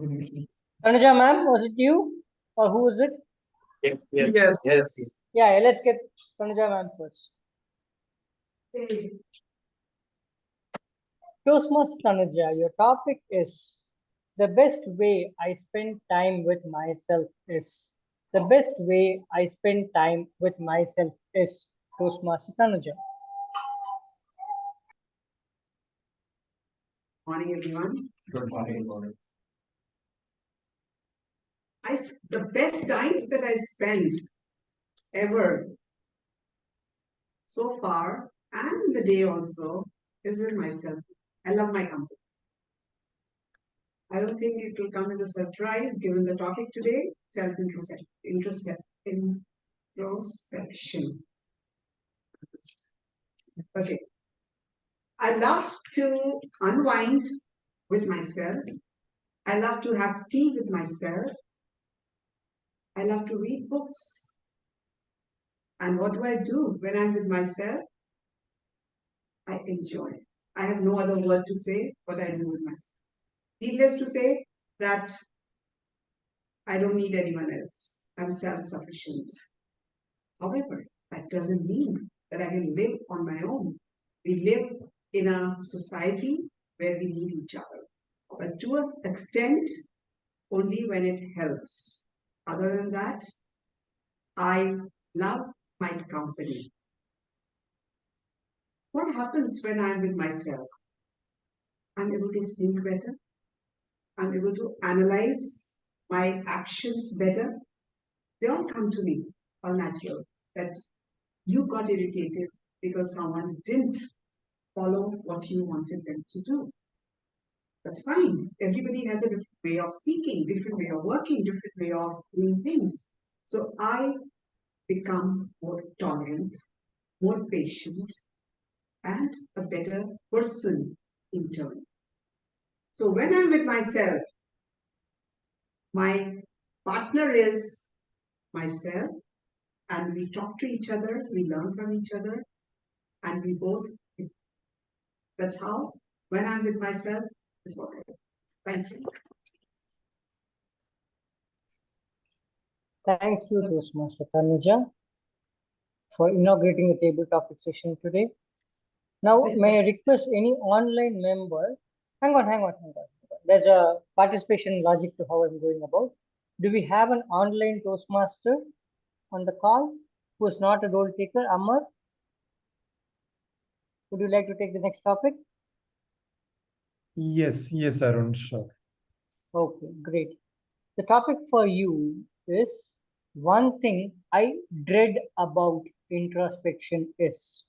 Tanuja ma'am, was it you? Or who was it? Yes. Yeah, let's get Tanuja ma'am first. Toastmaster Tanuja, your topic is the best way I spend time with myself is. The best way I spend time with myself is. Toastmaster Tanuja. Morning, everyone. Good morning. The best times that I spent ever so far and the day also is with myself. I love my company. I don't think it will come as a surprise given the topic today, introspection. Okay. I love to unwind with myself. I love to have tea with myself. I love to read books. And what do when I'm with myself? I enjoy. I have no other word to say what I do with myself. Needless to say that I don't need anyone else. I'm self-sufficient. However, that doesn't mean that I can live on my own. We live in a society where we need each other, but to an extent only when it helps. Other than that, I love my company. What happens when I'm with myself? I'm able to think better. I'm able to analyze my actions better. They all come to me, all natural. That you got irritated because someone didn't follow what you wanted them to do. That's fine. Everybody has a different way of speaking, different way of working, different way of doing things. So I become more tolerant, more patient, and a better person in turn. So when I'm with myself, my partner is myself, and we talk to each other, we learn from each other, and we both. That's how, when I'm with myself, is what I do. Thank you. Thank you, Toastmaster Tanuja, for inaugurating the table topic session today. Now, may I request any online member? Hang on. There's a participation logic to how I'm going about. Do we have an online Toastmaster on the call who is not a role taker? Amar, would you like to take the next topic? Yes, Arun, sure. Okay, great. The topic for you is one thing I dread about introspection is.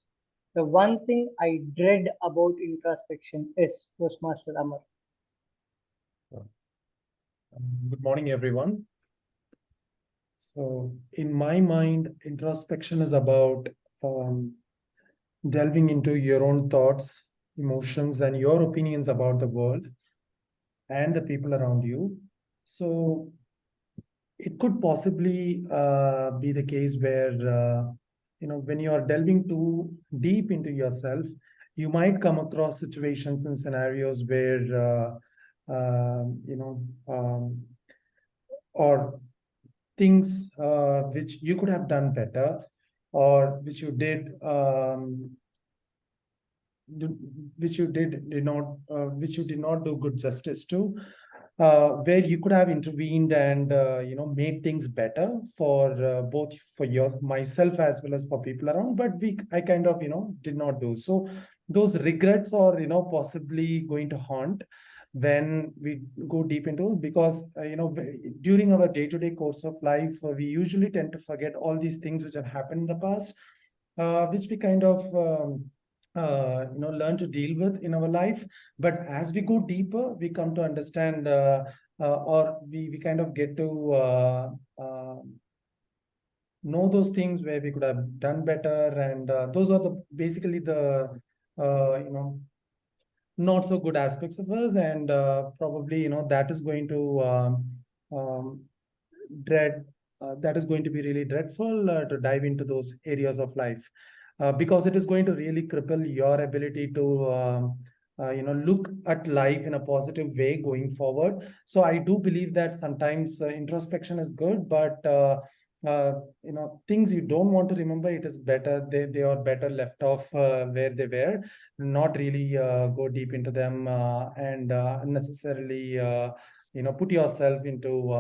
The one thing I dread about introspection is Toastmaster Amar. Good morning, everyone. So, in my mind, introspection is about delving into your own thoughts, emotions, and your opinions about the world and the people around you. So, it could possibly be the case where when you are delving too deep into yourself, you might come across situations and scenarios where or things which you could have done better, or which you did which you did not do good justice to, where you could have intervened and made things better for both for myself as well as for people around, but I kind of did not do so. Those regrets are possibly going to haunt when we go deep into it, because during our day-to-day course of life, we usually tend to forget all these things which have happened in the past, which we kind of learn to deal with in our life. But as we go deeper, we come to understand, or we kind of get to know those things where we could have done better, and those are basically the not so good aspects of us, and probably that is going to dread that is going to be really dreadful to dive into those areas of life, because it is going to really cripple your ability to look at life in a positive way going forward. So I do believe that sometimes introspection is good, but things you don't want to remember, it is better, they are better left off where they were, not really go deep into them and unnecessarily put yourself into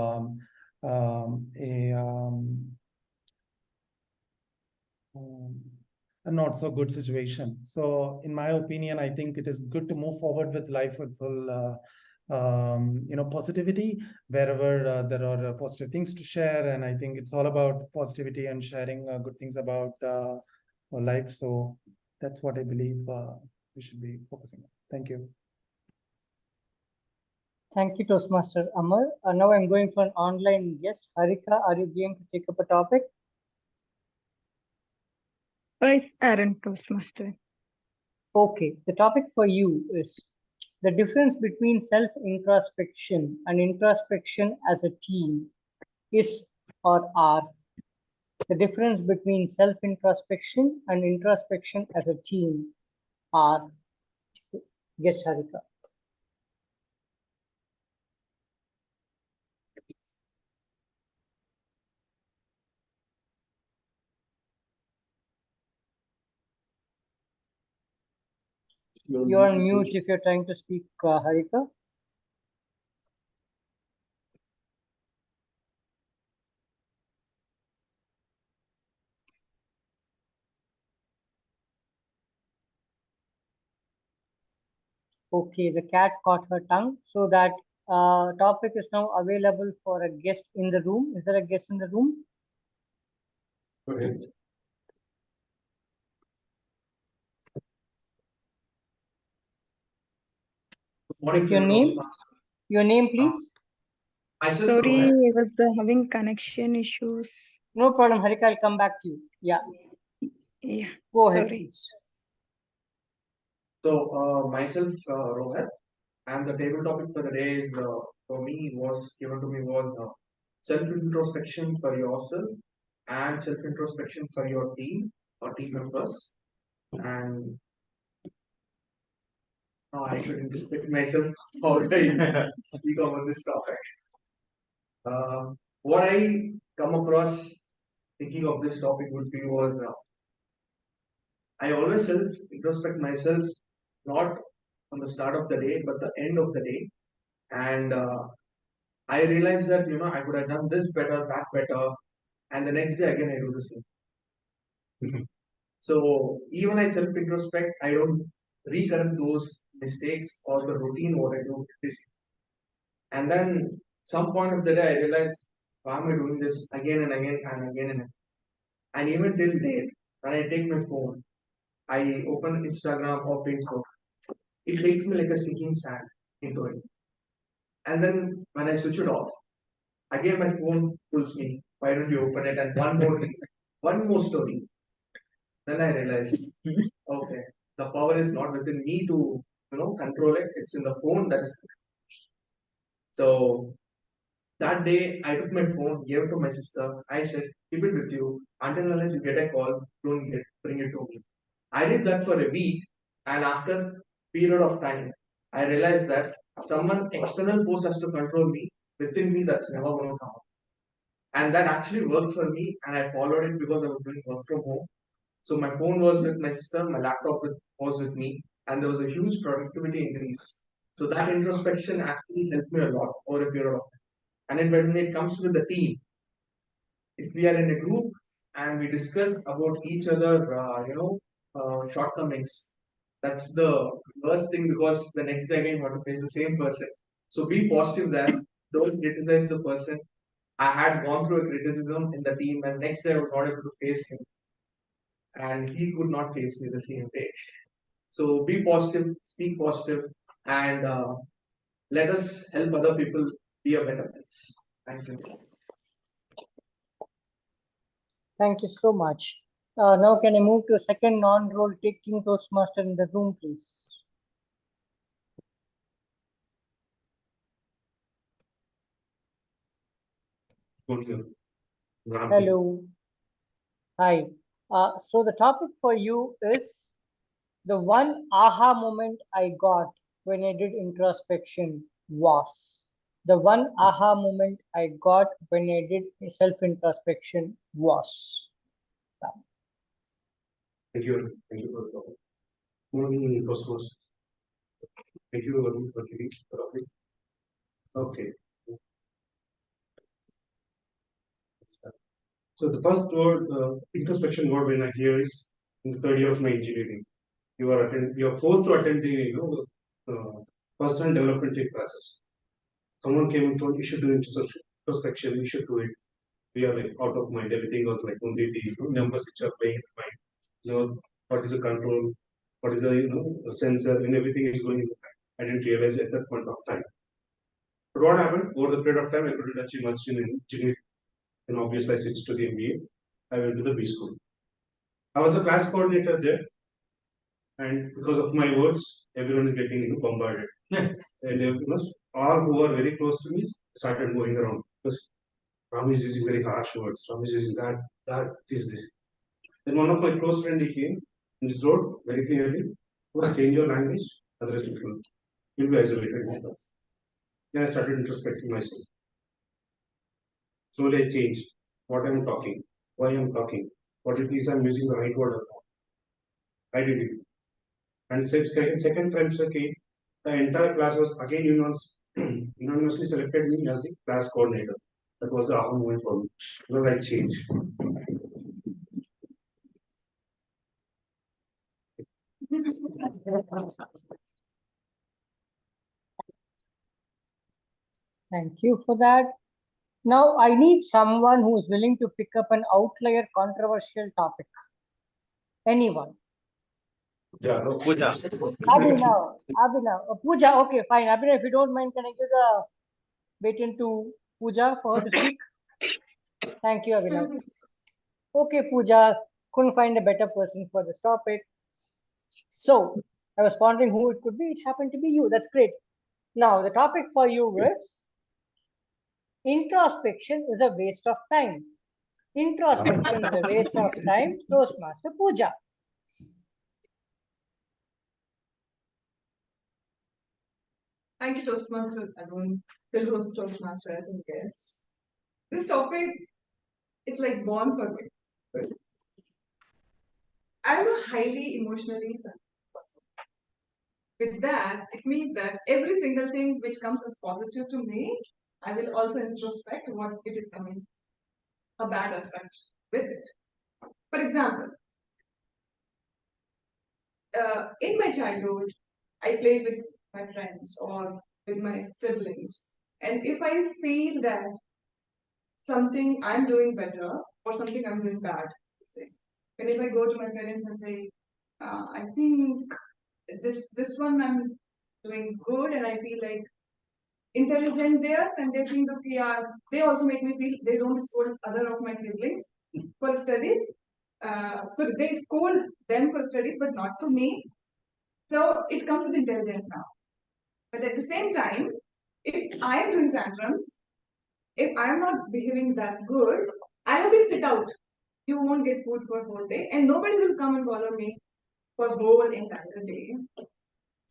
a not so good situation. So in my opinion, I think it is good to move forward with life with full positivity wherever there are positive things to share. And I think it's all about positivity and sharing good things about life. So that's what I believe we should be focusing on. Thank you. Thank you, Toastmaster Amar. Now I'm going for an online guest. Harika, are you game to take up a topic? Yes, Aaron, Toastmaster. Okay, the topic for you is the difference between self-introspection and introspection as a team is or are. The difference between self-introspection and introspection as a team are. Guest Harika. You're on mute if you're trying to speak, Harika. Okay, the cat caught her tongue. So that topic is now available for a guest in the room. Is there a guest in the room? What is your name? Your name, please. Sorry, I was having connection issues. No problem, Harika. I'll come back to you. Yeah. Yeah. Go ahead, Sorry. please. So myself, Rohit, and the table topic for the day is for me was given to me was self-introspection for yourself and self-introspection for your team or team members. And I should introspect myself how I speak about this topic. What I come across thinking of this topic would be was I always self introspect myself not on the start of the day but the end of the day, and I realized that I could have done this better, that better, and the next day again I do the same. So even I self introspect, I don't recurrent those mistakes or the routine what I do. And then some point of the day I realize why am I doing this again and again and again and again. And even till date, when I take my phone, I open Instagram or Facebook, it takes me like a sinking sand into it. And then when I switch it off, again my phone pulls me. Why don't you open it? And one more story. Then I realized, okay, the power is not within me to control it. It's in the phone that is. So that day I took my phone, gave it to my sister. I said, keep it with you until unless you get a call, don't bring it to me. I did that for a week, and after period of time, I realized that someone external force has to control me. Within me, that's never going to come. And that actually worked for me, and I followed it because I was doing work from home. So my phone was with my sister, my laptop was with me, and there was a huge productivity increase. So that introspection actually helped me a lot over a period of time. And then when it comes to the team, if we are in a group and we discuss about each other, shortcomings, that's the worst thing because the next day again you have to face the same person. So be positive there. Don't criticize the person. I had gone through a criticism in the team, and next day I was not able to face him, and he could not face me the same day. So be positive, speak positive, and let us help other people be a better place. Thank you. Thank you so much. Now can I move to a second non-role taking Toastmaster in the room, please? Hello. Hi. So the topic for you is the one aha moment I got when I did introspection was. The one aha moment I got when I did self-introspection was. Thank you. Thank you for the topic. Morning, Cosmos. Thank you for the topic. Okay. So the first word, introspection word when I hear is in the third year of my engineering. You are forced to attend the personal development classes. Someone came and told you should do introspection, you should do it. We are like out of mind. Everything was like only the numbers which are playing in mind. What is the control, what is the sensor, and everything is going in the mind. I didn't realize at that point of time. But what happened over the period of time, I couldn't achieve much in engineering. And obviously, I switched to the MBA. I went to the B school. I was a class coordinator there, and because of my words, everyone is getting bombarded. And all who are very close to me started going around because Ram is using very harsh words. Ram is using that is this. Then one of my close friends came and just wrote very clearly, change your language, otherwise you'll be isolated. Then I started introspecting myself. Slowly I changed what I'm talking, why I'm talking, what it is I'm using the right word or not. I did it. And second time, okay, the entire class was again unanimously selected me as the class coordinator. That was the aha moment for me. I changed. Thank you for that. Now I need someone who is willing to pick up an outlier controversial topic. Anyone? Pooja. Abhinav. Pooja, okay, fine. Abhinav, if you don't mind, can I give the baton to Pooja for her to speak? Thank you, Abhinav. Okay, Pooja, couldn't find a better person for this topic. So I was wondering who it could be. It happened to be you. That's great. Now the topic for you is introspection is a waste of time. Introspection is a waste of time. Toastmaster Pooja. Thank you, Toastmaster Arun, Philhost Toastmaster as a guest. This topic, it's like born for me. I'm a highly emotionally sensitive person. With that, it means that every single thing which comes as positive to me, I will also introspect what it is coming, a bad aspect with it. For example, in my childhood, I played with my friends or with my siblings. And if I feel that something I'm doing better or something I'm doing bad, say, and if I go to my parents and say, I think this one I'm doing good and I feel like intelligent there, and they think okay, yeah, they also make me feel they don't scold other of my siblings for studies. So they scold them for studies, but not for me. So it comes with intelligence now. But at the same time, if I am doing tantrums, if I am not behaving that good, I have been sit out. You won't get food for a whole day, and nobody will come and bother me for whole entire day.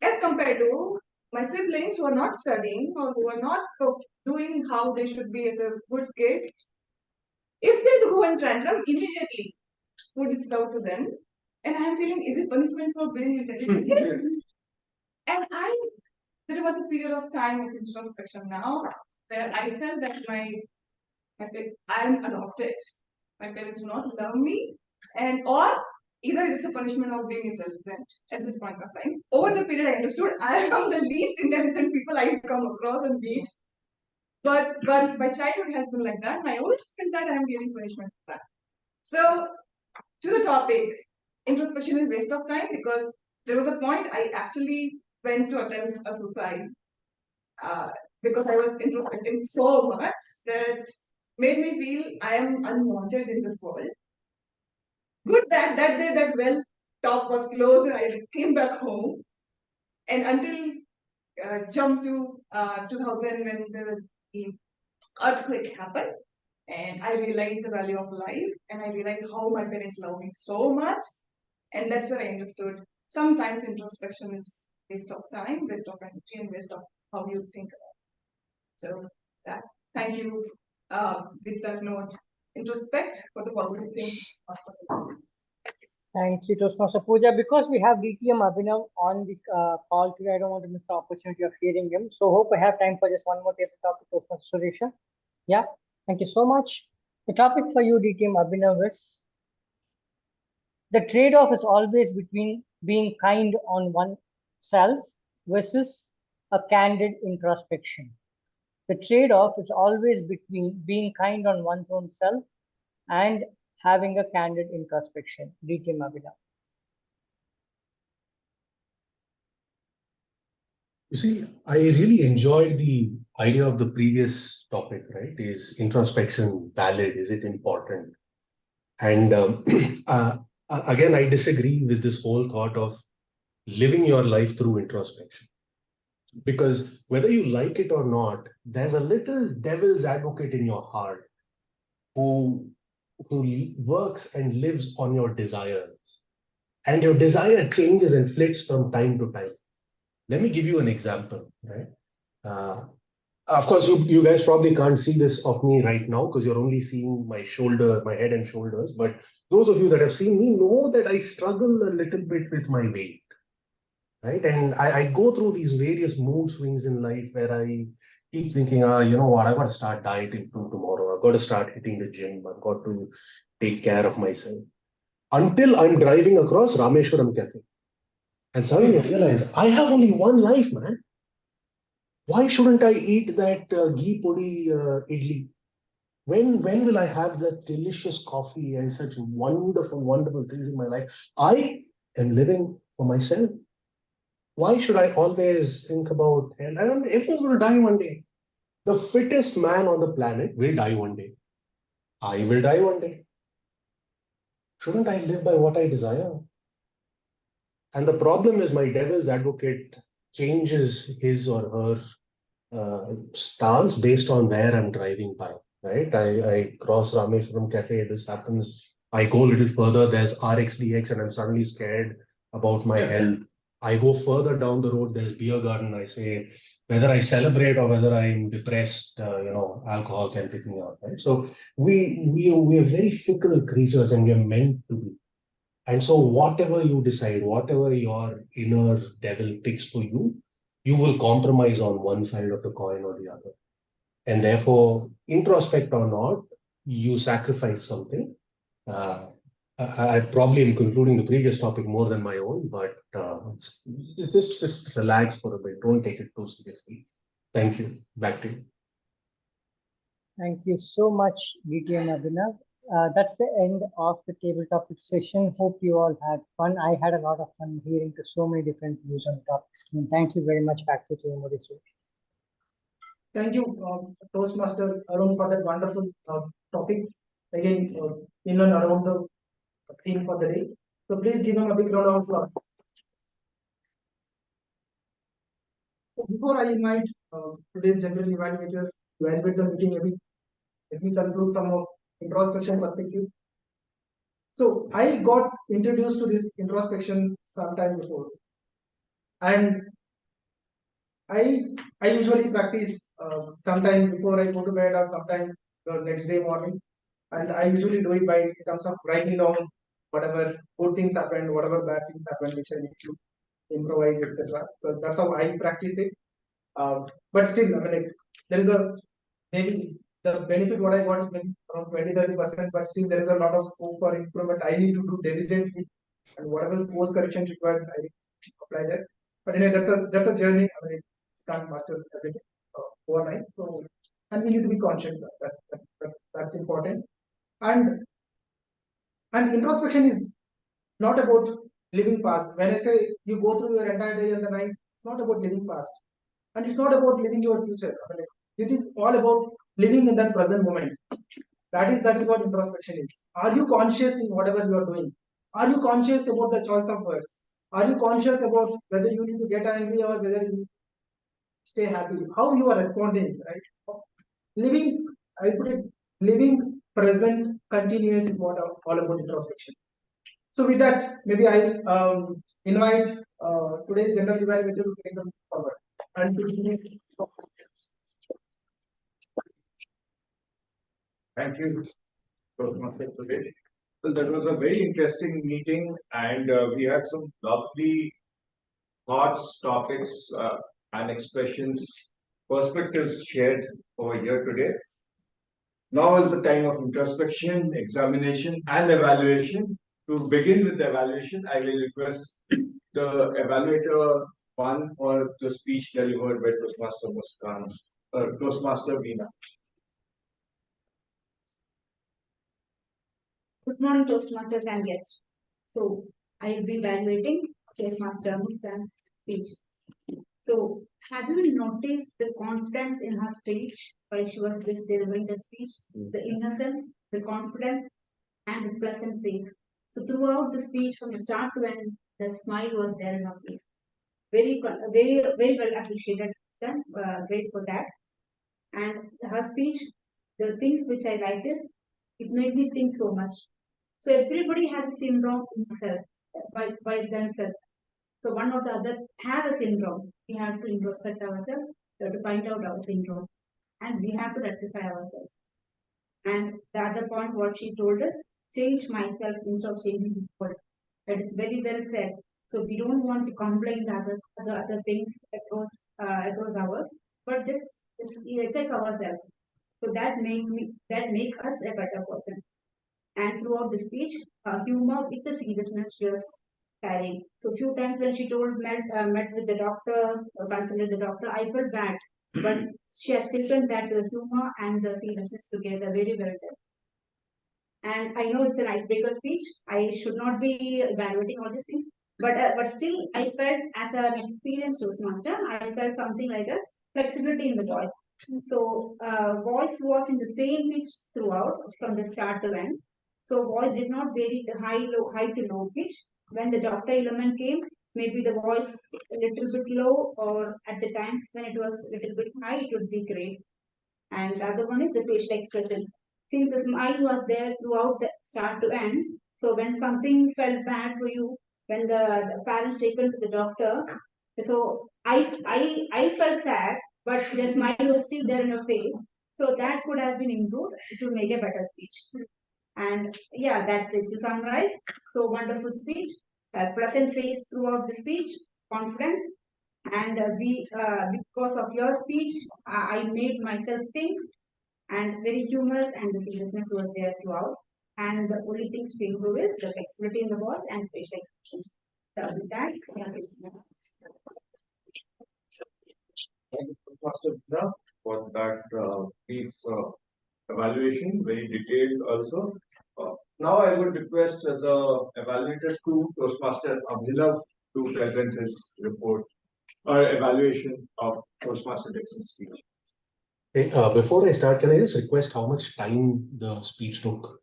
As compared to my siblings who are not studying or who are not doing how they should be as a good kid, if they go and tantrum, immediately food is served to them, and I am feeling, is it punishment for being intelligent? And there was a period of time of introspection now where I felt that I am adopted. My parents do not love me, or either it's a punishment of being intelligent at this point of time. Over the period, I understood I am the least intelligent people I come across and meet. But my childhood has been like that, and I always felt that I am getting punishment for that. So, to the topic, introspection is waste of time because there was a point I actually went to attempt a suicide because I was introspecting so much that made me feel I am unwanted in this world. Good that day that top was closed and I came back home, and until jump to 2000 when the earthquake happened, and I realized the value of life, and I realized how my parents love me so much, and that's where I understood sometimes introspection is waste of time, waste of energy, and waste of how you think about it. So that, thank you. With that note, introspect for the positive things. Thank you, Toastmaster Pooja. Because we have DTM Abhinav on the call today, I don't want to miss the opportunity of hearing him. So hope I have time for just one more table talk with Toastmaster Suresha. Yeah, thank you so much. The topic for you, DTM Abhinav, is the trade-off is always between being kind on oneself versus a candid introspection. The trade-off is always between being kind on one's own self and having a candid introspection. DTM Abhinav. You see, I really enjoyed the idea of the previous topic, right? Is introspection valid? Is it important? And again, I disagree with this whole thought of living your life through introspection. Because whether you like it or not, there's a little devil's advocate in your heart who works and lives on your desires. And your desire changes and flits from time to time. Let me give you an example, right? Of course, you guys probably can't see this of me right now because you're only seeing my head and shoulders. But those of you that have seen me know that I struggle a little bit with my weight, right? And I go through these various mood swings in life where I keep thinking, you know what, I've got to start dieting from tomorrow. I've got to start hitting the gym. I've got to take care of myself. Until I'm driving across Rameshwaram Cafe. And suddenly I realize I have only one life, man. Why shouldn't I eat that ghee podi idli? When will I have that delicious coffee and such wonderful, wonderful things in my life? I am living for myself. Why should I always think about, and everyone's going to die one day. The fittest man on the planet will die one day. I will die one day. Shouldn't I live by what I desire? And the problem is my devil's advocate changes his or her stance based on where I'm driving by, right? I cross Rameshwaram Cafe, this happens. I go a little further, there's RxDX and I'm suddenly scared about my health. I go further down the road, there's beer garden. I say, whether I celebrate or whether I'm depressed, alcohol can pick me up, right? So we are very fickle creatures and we are meant to be. And so whatever you decide, whatever your inner devil picks for you, you will compromise on one side of the coin or the other. And therefore, introspect or not, you sacrifice something. I probably am concluding the previous topic more than my own, but just relax for a bit. Don't take it too seriously. Thank you. Back to you. Thank you so much, DTM Abhinav. That's the end of the table topic session. Hope you all had fun. I had a lot of fun hearing to so many different views on the topics. And thank you very much. Back to you, Modi. Thank you, Toastmaster Arun, for that wonderful topics. Again, in and around the theme for the day. So please give him a big round of applause. So before I invite today's general evaluator to evaluate the meeting, let me conclude from an introspection perspective. So I got introduced to this introspection sometime before, and I usually practice sometime before I go to bed or sometime the next day morning, and I usually do it by in terms of writing down whatever good things happened, whatever bad things happened, which I need to improvise, etc. So that's how I practice it. But still, I mean, like, there is a maybe the benefit what I got is maybe around 20-30%, but still there is a lot of scope for improvement. I need to do diligently, and whatever course correction required, I need to apply that. But anyway, that's a journey. I mean, you can't master everything overnight. So, and we need to be conscious that's important. And introspection is not about living past. When I say you go through your entire day and the night, it's not about living past, and it's not about living your future. I mean, it is all about living in that present moment. That is what introspection is. Are you conscious in whatever you are doing? Are you conscious about the choice of words? Are you conscious about whether you need to get angry or whether you stay happy? How you are responding, right? Living, I put it, living present continuous is what all about introspection. So with that, maybe I'll invite today's general evaluator to take them forward and to Thank you. Well, that was a very interesting meeting, and we had some lovely thoughts, topics, and expressions, perspectives shared over here today. Now is the time of introspection, examination, and evaluation. To begin with the evaluation, I will request the evaluator one for the speech delivered by Toastmaster Muskan, Toastmaster Veena. Good morning, Toastmasters and guests. So I will be evaluating Toastmaster Muskan's speech. So have you noticed the confidence in her speech while she was just delivering the speech? The innocence, the confidence, and the pleasant face. So throughout the speech, from the start to end, the smile was there in her face. Very well appreciated. Great for that. And her speech, the things which I liked is, it made me think so much. So everybody has a syndrome by themselves. So one or the other have a syndrome. We have to introspect ourselves, we have to find out our syndrome, and we have to rectify ourselves. And the other point, what she told us, change myself instead of changing the world. That is very well said. So we don't want to complain the other things across ours, but just check ourselves. So that make us a better person. And throughout the speech, humor with the seriousness she was carrying. So few times when she told met with the doctor, consulted the doctor, I felt bad, but she has taken that humor and the seriousness together very well done. And I know it's an icebreaker speech. I should not be evaluating all these things, but still, I felt as an experienced Toastmaster, I felt something like a flexibility in the voice. So voice was in the same pitch throughout from the start to end. So voice did not vary to high to low pitch. When the doctor element came, maybe the voice a little bit low, or at the times when it was a little bit high, it would be great. And the other one is the facial expression. Since the smile was there throughout the start to end, so when something felt bad for you, when the parents taken to the doctor. So I felt sad, but the smile was still there in her face. So that could have been improved to make a better speech. And yeah, that's it. To summarize, so wonderful speech, pleasant face throughout the speech, confidence, and because of your speech, I made myself think, and very humorous, and the seriousness was there throughout. And the only things to improve is the flexibility in the voice and facial expressions. So with that, yeah, Thank you, Master Vidya, for that brief evaluation, very detailed also. Now I would request the evaluator to Toastmaster Abhilal to present his report or evaluation of Toastmaster Dixon's speech. Hey, before I start, can I just request how much time the speech took?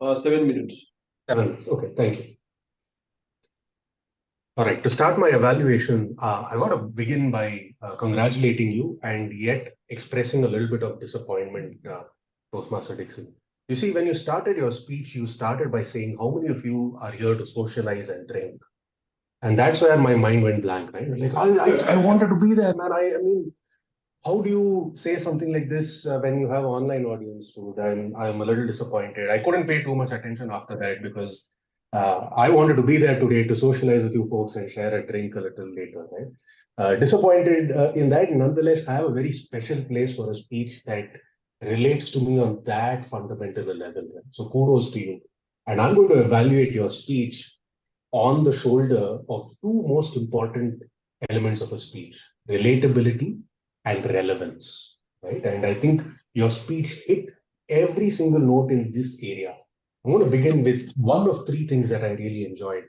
7 minutes. 7 minutes. Okay, thank you. All right, to start my evaluation, I want to begin by congratulating you and yet expressing a little bit of disappointment, Toastmaster Dixon. You see, when you started your speech, you started by saying, how many of you are here to socialize and drink? And that's where my mind went blank, right? Like, I wanted to be there, man. I mean, how do you say something like this when you have online audience too? Then I'm a little disappointed. I couldn't pay too much attention after that because I wanted to be there today to socialize with you folks and share a drink a little later, right? Disappointed in that. Nonetheless, I have a very special place for a speech that relates to me on that fundamental level. Right? So kudos to you. And I'm going to evaluate your speech on the shoulder of two most important elements of a speech: relatability and relevance, right? And I think your speech hit every single note in this area. I'm going to begin with one of three things that I really enjoyed.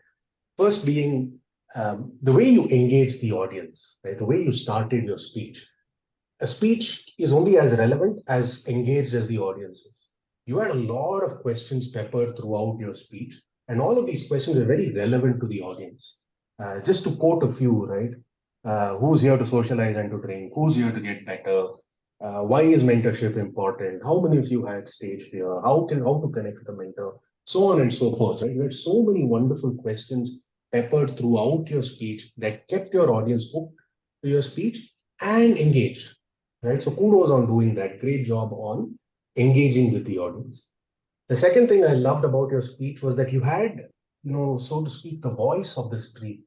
First being the way you engage the audience, right? The way you started your speech. A speech is only as relevant as engaged as the audience is. You had a lot of questions peppered throughout your speech, and all of these questions are very relevant to the audience. Just to quote a few, right? Who's here to socialize and to drink? Who's here to get better? Why is mentorship important? How many of you had stage fear? How to connect with a mentor? So on and so forth, right? You had so many wonderful questions peppered throughout your speech that kept your audience hooked to your speech and engaged, right? So kudos on doing that. Great job on engaging with the audience. The second thing I loved about your speech was that you had, so to speak, the voice of the street.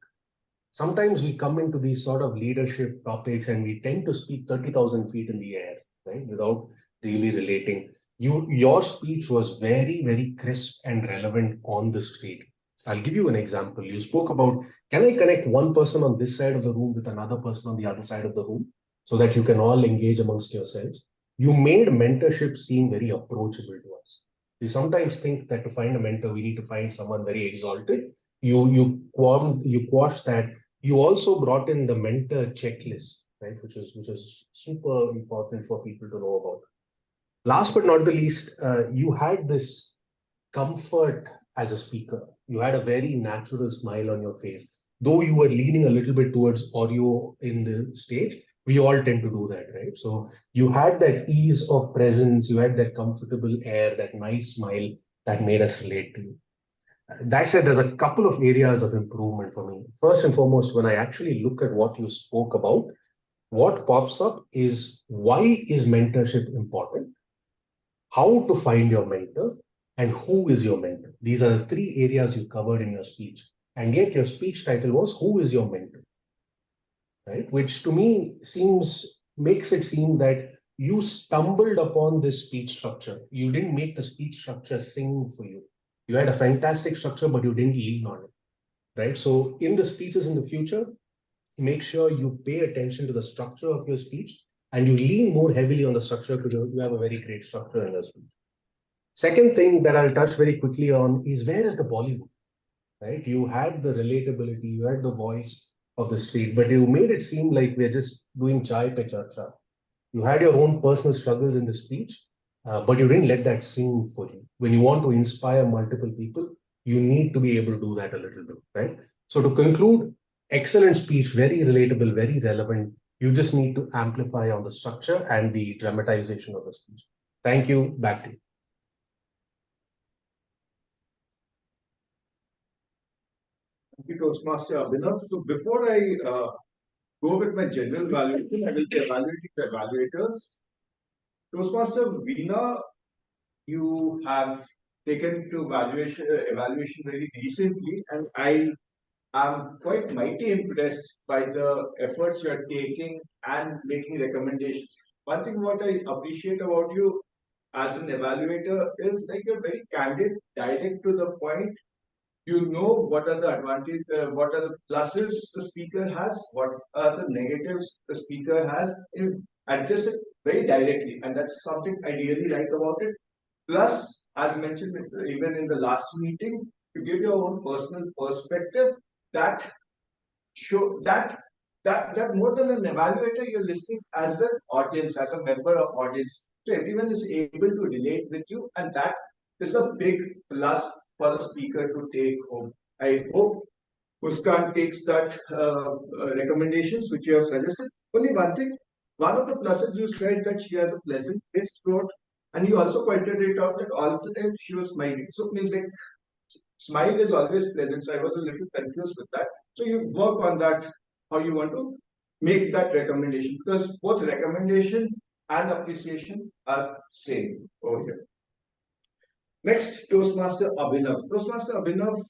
Sometimes we come into these sort of leadership topics and we tend to speak 30,000 feet in the air, right? Without really relating. Your speech was very, very crisp and relevant on the street. I'll give you an example. You spoke about, can I connect one person on this side of the room with another person on the other side of the room so that you can all engage amongst yourselves? You made mentorship seem very approachable to us. We sometimes think that to find a mentor, we need to find someone very exalted. You quashed that. You also brought in the mentor checklist, right? Which is super important for people to know about. Last but not the least, you had this comfort as a speaker. You had a very natural smile on your face. Though you were leaning a little bit towards audio in the stage, we all tend to do that, right? So you had that ease of presence, you had that comfortable air, that nice smile that made us relate to you. That said, there's a couple of areas of improvement for me. First and foremost, when I actually look at what you spoke about, what pops up is, why is mentorship important? How to find your mentor, and who is your mentor? These are the three areas you covered in your speech. And yet your speech title was, who is your mentor? Right? Which to me makes it seem that you stumbled upon this speech structure. You didn't make the speech structure sing for you. You had a fantastic structure, but you didn't lean on it. Right? So in the speeches in the future, make sure you pay attention to the structure of your speech and you lean more heavily on the structure because you have a very great structure in your speech. Second thing that I'll touch very quickly on is, where is the Bollywood, right? You had the relatability, you had the voice of the street, but you made it seem like we're just doing chai pe charcha. You had your own personal struggles in the speech, but you didn't let that sing for you. When you want to inspire multiple people, you need to be able to do that a little bit, right? So to conclude, excellent speech, very relatable, very relevant. You just need to amplify on the structure and the dramatization of the speech. Thank you. Back to you. Thank you, Toastmaster Abhinav. So before I go with my general evaluation, I will be evaluating the evaluators. Toastmaster Veena, you have taken to evaluation very recently, and I am quite mighty impressed by the efforts you are taking and making recommendations. One thing what I appreciate about you as an evaluator is like you're very candid, direct to the point. You know what are the advantages, what are the pluses the speaker has, what are the negatives the speaker has. You address it very directly, and that's something I really like about it. Plus, as mentioned even in the last meeting, to give your own personal perspective that show that more than an evaluator, you're listening as an audience, as a member of audience. So everyone is able to relate with you, and that is a big plus for the speaker to take home. I hope Muskan takes that recommendations which you have suggested. Only one thing, one of the pluses you said that she has a pleasant face throughout, and you also pointed it out that all the time she was smiling. So means like smile is always pleasant. So I was a little confused with that. So you work on that, how you want to make that recommendation, because both recommendation and appreciation are same over here. Next, Toastmaster Abhinav. Toastmaster Abhinav,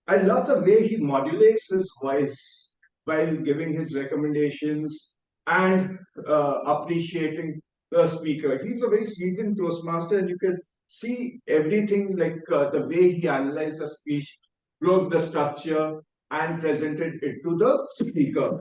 I love the way he modulates his voice while giving his recommendations and appreciating the speaker. He's a very seasoned Toastmaster, and you can see everything like the way he analyzed the speech, broke the structure, and presented it to the speaker.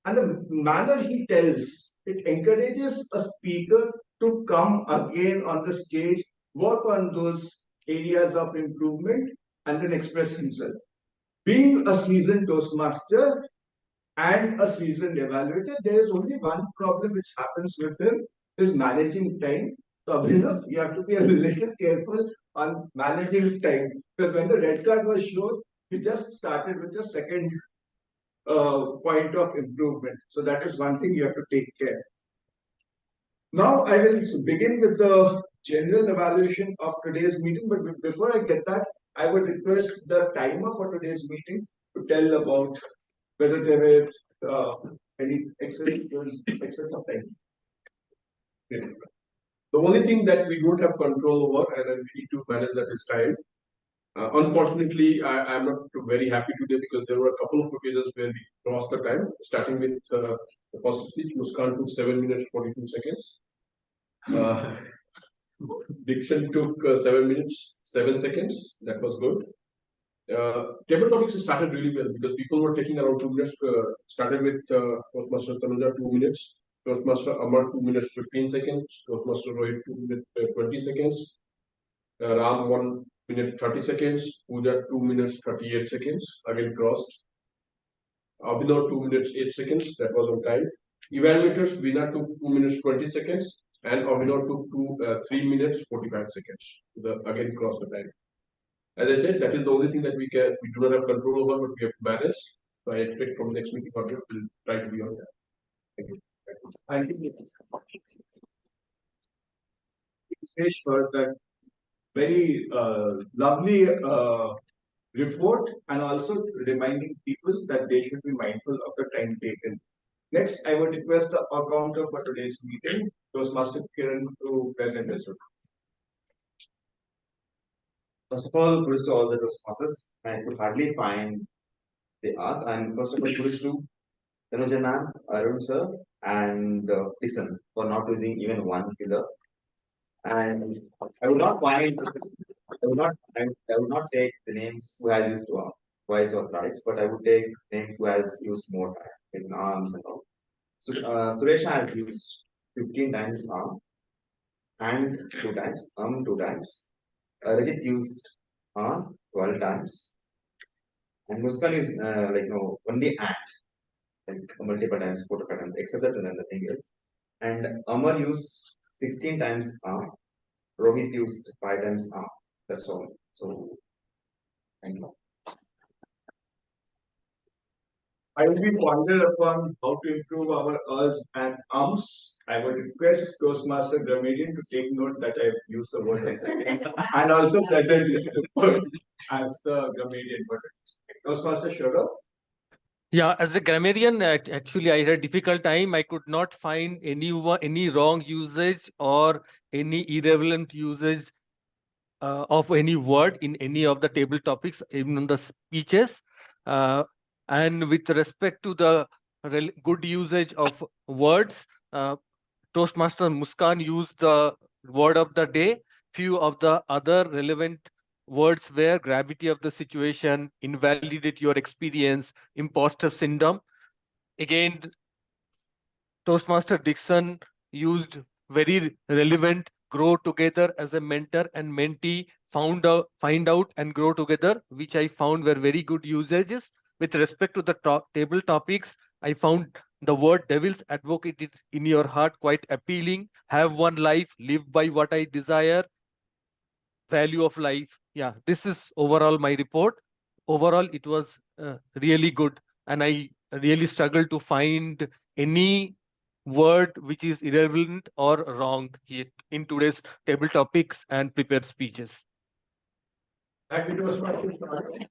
And the manner he tells, it encourages a speaker to come again on the stage, work on those areas of improvement, and then express himself. Being a seasoned Toastmaster and a seasoned evaluator, there is only one problem which happens with him, is managing time. So Abhinav, you have to be a little careful on managing time, because when the red card was shown, he just started with the second point of improvement. So that is one thing you have to take care. Now I will begin with the general evaluation of today's meeting, but before I get that, I would request the timer for today's meeting to tell about whether there is any excess of time. The only thing that we don't have control over and we need to manage that is time. Unfortunately, I'm not very happy today because there were a couple of occasions where we crossed the time, starting with the first speech. Muskan took 7 minutes 42 seconds. Diction took 7 minutes 7 seconds. That was good. Table topics started really well because people were taking around 2 minutes. Started with Toastmaster Tanuja 2 minutes, Toastmaster Amar 2 minutes 15 seconds, Toastmaster Rohit 2 minutes 20 seconds, Ram 1 minute 30 seconds, Pooja 2 minutes 38 seconds, again crossed. Abhinav 2 minutes 8 seconds, that was on time. Evaluators, Veena took 2 minutes 20 seconds, and Abhinav took 3 minutes 45 seconds. Again crossed the time. As I said, that is the only thing that we do not have control over, but we have to manage. So I expect from next meeting onward, we'll try to be on that. Thank you. Thank you. Fish for that very lovely report, and also reminding people that they should be mindful of the time taken. Next, I would request the accounter for today's meeting, Toastmaster Kiran, to present as well. First of all, kudos to all the Toastmasters. I could hardly find the ask. And first of all, kudos to Tanuja ma'am, Arun sir, and Dixon for not using even one filler. And I would not take the names who has used twice or thrice, but I would take names who has used more time in arms and all. So Suresha has used 15 times arm and 2 times, 2 times. Rajit used 12 times, and Muskan is only like multiple times, 4 times, except that another thing is. And Amar used 16 times Rohit used 5 times that's all. So thank you. I will be pondered upon how to improve our us and ums. I would request Toastmaster Grammarian to take note that I have used the word and also present as the grammarian. But Toastmaster Shodo? Yeah, as a grammarian, actually, I had a difficult time. I could not find any wrong usage or any irrelevant usage of any word in any of the table topics, even in the speeches. And with respect to the good usage of words, Toastmaster Muskan used the word of the day. Few of the other relevant words were gravity of the situation, invalidate your experience, imposter syndrome. Again, Toastmaster Dixon used very relevant grow together as a mentor and mentee, find out and grow together, which I found were very good usages. With respect to the table topics, I found the word devil's advocate in your heart quite appealing. Have one life, live by what I desire, value of life. Yeah, this is overall my report. Overall, it was really good. And I really struggled to find any word which is irrelevant or wrong here in today's table topics and prepared speeches. Thank you, Toastmaster Shodo.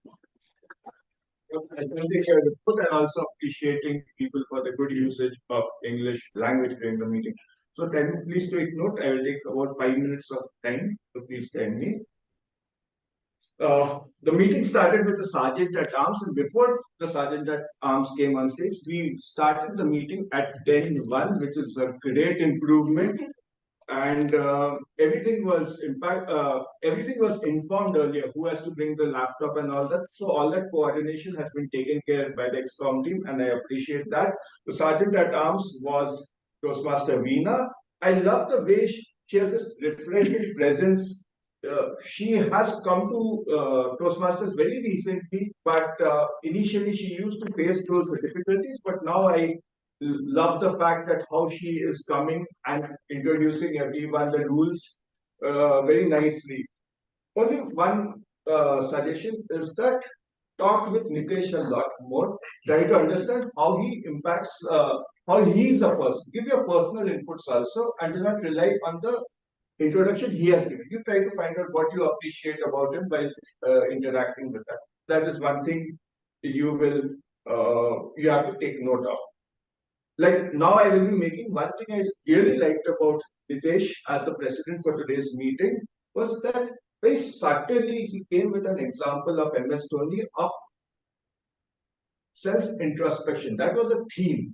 And also appreciating people for the good usage of English language during the meeting. So can you please take note? I will take about 5 minutes of time. So please tell me. The meeting started with the Sergeant at Arms, and before the Sergeant at Arms came on stage, we started the meeting at 10:01, which is a great improvement. And everything was informed earlier. Who has to bring the laptop and all that? So all that coordination has been taken care by the ExCom team, and I appreciate that. The Sergeant at Arms was Toastmaster Veena. I love the way she has this refreshing presence. She has come to Toastmasters very recently, but initially she used to face those difficulties. But now I love the fact that how she is coming and introducing everyone the rules very nicely. Only one suggestion is that talk with Nitesh a lot more. Try to understand how he impacts, how he is a person. Give your personal inputs also, and do not rely on the introduction he has given. You try to find out what you appreciate about him by interacting with that. That is one thing you will you have to take note of. Like now, I will be making one thing I really liked about Nitesh as the president for today's meeting was that very subtly he came with an example of MS Dhoni of self-introspection. That was a theme,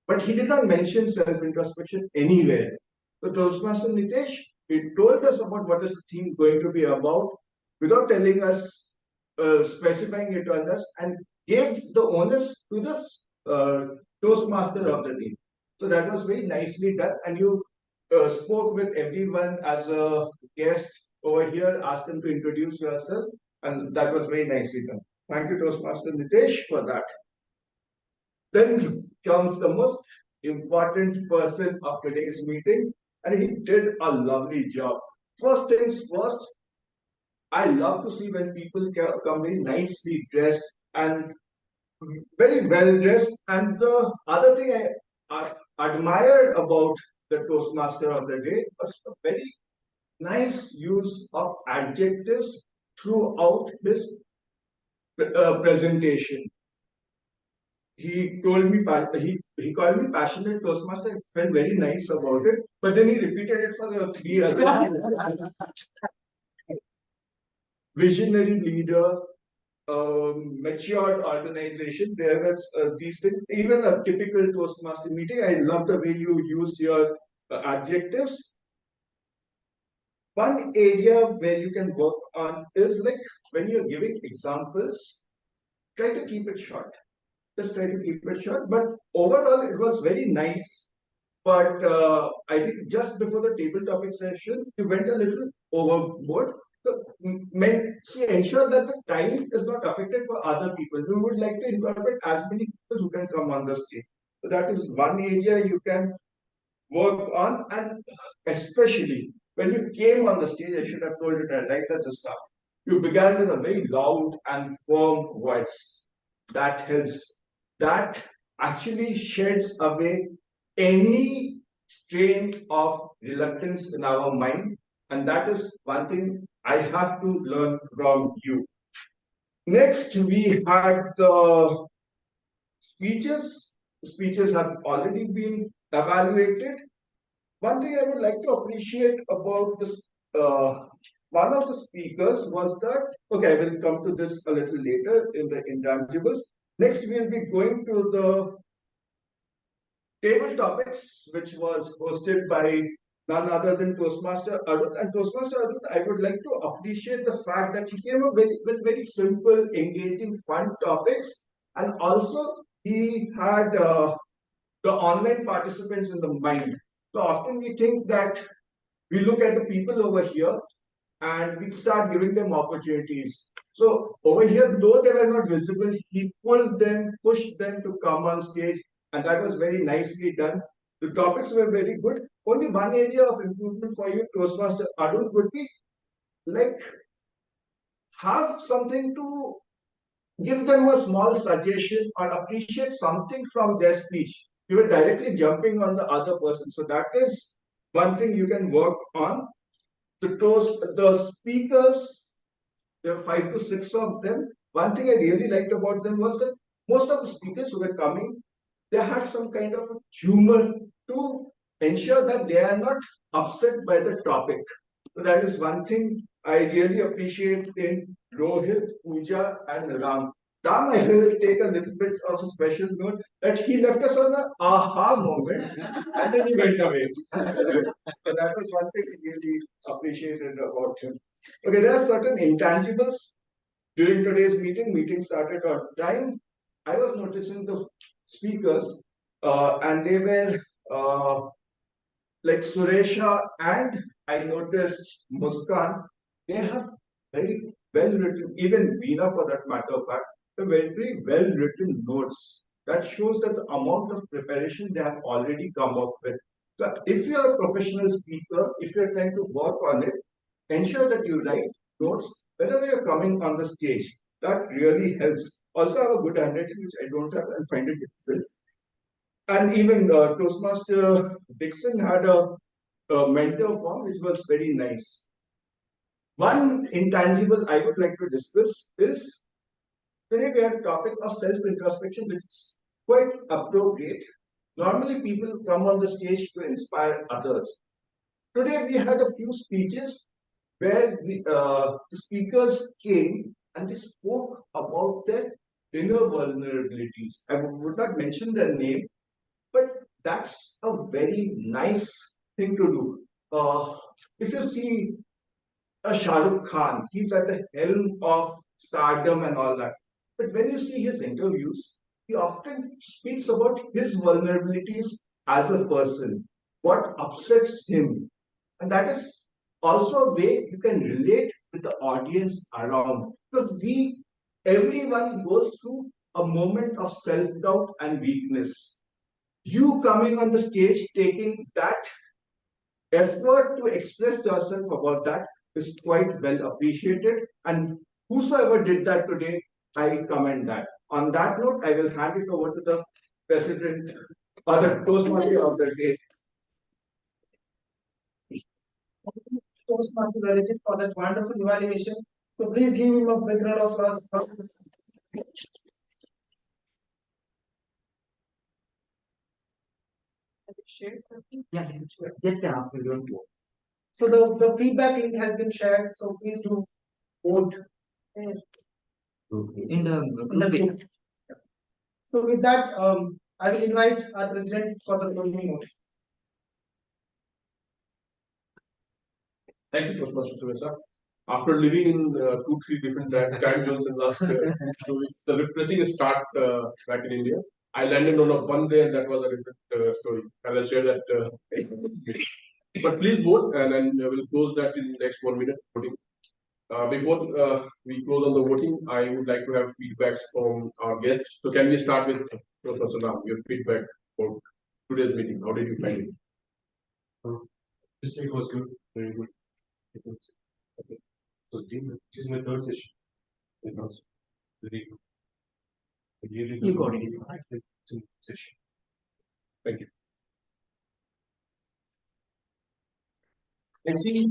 but he did not mention self-introspection anywhere. So Toastmaster Nitesh, he told us about what is the theme going to be about without telling us, specifying it on us, and gave the onus to the Toastmaster of the team. So that was very nicely done, and you spoke with everyone as a guest over here, asked them to introduce yourself, and that was very nicely done. Thank you, Toastmaster Nitesh, for that. Then comes the most important person of today's meeting, and he did a lovely job. First things first, I love to see when people come very nicely dressed and very well dressed. And the other thing I admired about the Toastmaster of the day was a very nice use of adjectives throughout his presentation. He told me he called me passionate Toastmaster. I felt very nice about it, but then he repeated it for the 3 others. Visionary leader, matured organization. There was these things. Even a typical Toastmaster meeting. I love the way you used your adjectives. One area where you can work on is like when you're giving examples, try to keep it short. Just try to keep it short. But overall, it was very nice. But I think just before the table topic session, you went a little overboard. So, ensure that the time is not affected for other people. We would like to incorporate as many people who can come on the stage. So that is one area you can work on, and especially when you came on the stage, I should have told it right at the start. You began with a very loud and firm voice. That helps. That actually sheds away any strain of reluctance in our mind. And that is one thing I have to learn from you. Next, we had the speeches. The speeches have already been evaluated. One thing I would like to appreciate about this, one of the speakers was that, okay, I will come to this a little later in the intangibles. Next, we'll be going to the table topics, which was hosted by none other than Toastmaster Arun. And Toastmaster Arun, I would like to appreciate the fact that he came up with very simple, engaging, fun topics. And also, he had the online participants in the mind. So often we think that we look at the people over here and we start giving them opportunities. So over here, though they were not visible, he pulled them, pushed them to come on stage, and that was very nicely done. The topics were very good. Only one area of improvement for you, Toastmaster Arun, would be like have something to give them a small suggestion or appreciate something from their speech. You were directly jumping on the other person. So that is one thing you can work on. The speakers, there were 5 to 6 of them. One thing I really liked about them was that most of the speakers who were coming, they had some kind of humor to ensure that they are not upset by the topic. So that is one thing I really appreciate in Rohit, Pooja, and Ram. Ram, I will take a little bit of a special note that he left us on an aha moment and then he went away. So that was one thing I really appreciated about him. Okay, there are certain intangibles. During today's meeting started on time. I was noticing the speakers and they were like Suresha and I noticed Muskan, they have very well written, even Veena for that matter of fact, very well written notes. That shows that the amount of preparation they have already come up with. So if you are a professional speaker, if you are trying to work on it, ensure that you write notes whenever you're coming on the stage. That really helps. Also have a good handwriting, which I don't have and find it difficult. And even Toastmaster Dixon had a mentor form, which was very nice. One intangible I would like to discuss is today we have a topic of self-introspection, which is quite appropriate. Normally, people come on the stage to inspire others. Today, we had a few speeches where the speakers came and they spoke about their inner vulnerabilities. I would not mention their name, but that's a very nice thing to do. If you see Shah Rukh Khan, he's at the helm of stardom and all that. But when you see his interviews, he often speaks about his vulnerabilities as a person, what upsets him. And that is also a way you can relate with the audience around. Because everyone goes through a moment of self-doubt and weakness. You coming on the stage, taking that effort to express yourself about that is quite well appreciated. And whosoever did that today, I commend that. On that note, I will hand it over to the president or the Toastmaster of the day. Toastmaster Rajit for that wonderful evaluation. So please give him a big round of applause. Yeah, just after you don't go. So the feedback link has been shared. So please do vote In the group. So with that, I will invite our president for the closing notes. Thank you, Toastmaster Suresha. After living in 2-3 different time zones in last 2 weeks, the refreshing start back in India. I landed on one day, and that was a different story. I will share that. But please vote, and then we'll close that in the next 1 minute voting. Before we close on the voting, I would like to have feedbacks from our guests. So can we start with Professor Ram, your feedback for today's meeting? How did you find it? This week was good, very good. It was okay. So this is my third session. It was very good. You got it. Session. Thank you. I see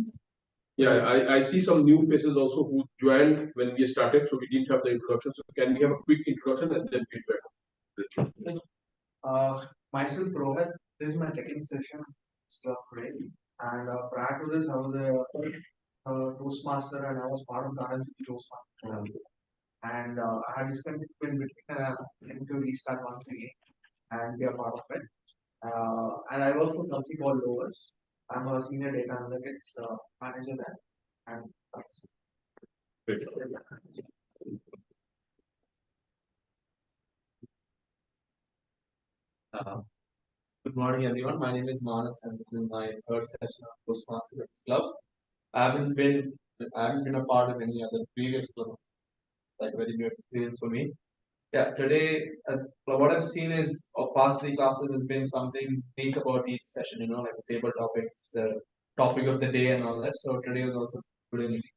Yeah, I see some new faces also who joined when we started, so we didn't have the introduction. So can we have a quick introduction and then feedback? Myself, Rohit. This is my second session club today, and prior to this, I was a Toastmaster, and I was part of the RNC Toastmaster. And I had discontinued in between to restart once again and be a part of it. And I work for a company called Lowers. I'm a senior data analytics manager there, and that's Great. Good morning, everyone. My name is Manas, and this is my third session of Toastmaster Club. I haven't been a part of any other previous club, like very new experience for me. Yeah, today what I've seen is of past 3 classes has been something unique about each session. Like the table topics, the topic of the day, and all that. So today was also good and unique.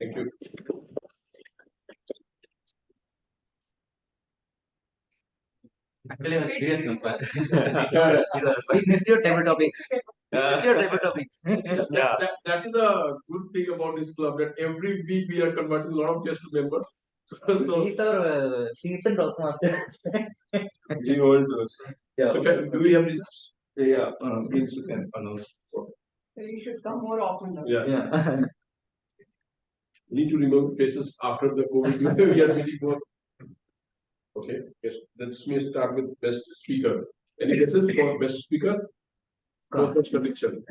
Thank you. Actually, I was curious number. We missed your table topic. Missed your table topic. That is a good thing about this club, that every week we are converting a lot of guest members. So These are seasoned Toastmasters. we hold those. Yeah. So do we have results? Yeah, please you can announce. You should come more often. Now. Yeah. We need to remove faces after the COVID. We are meeting more. Okay, yes. Let me start with best speaker. Any guesses for best speaker? First prediction.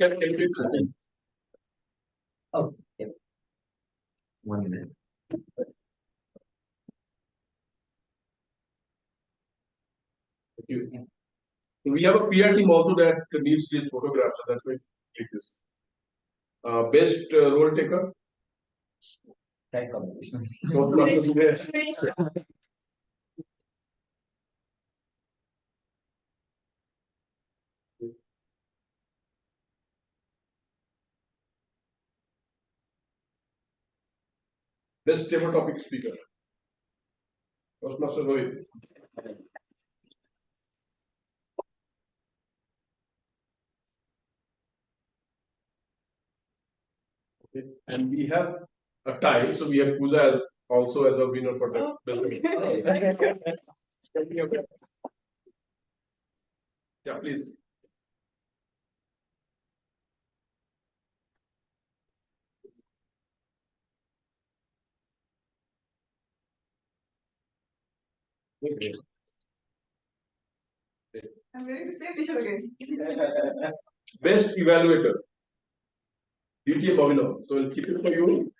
Can you Oh, yeah. 1 minute. We have a PR team also that needs these photographs, so that's why we take this. Best role taker. Right competition. Best table topic speaker. Toastmaster Rohit. Okay. And we have a tie, so we have Pooja as also as a winner for the best. Yeah, please. Okay. I'm wearing the same t-shirt again. Best evaluator. DTM Bhavino. So we'll keep it for you.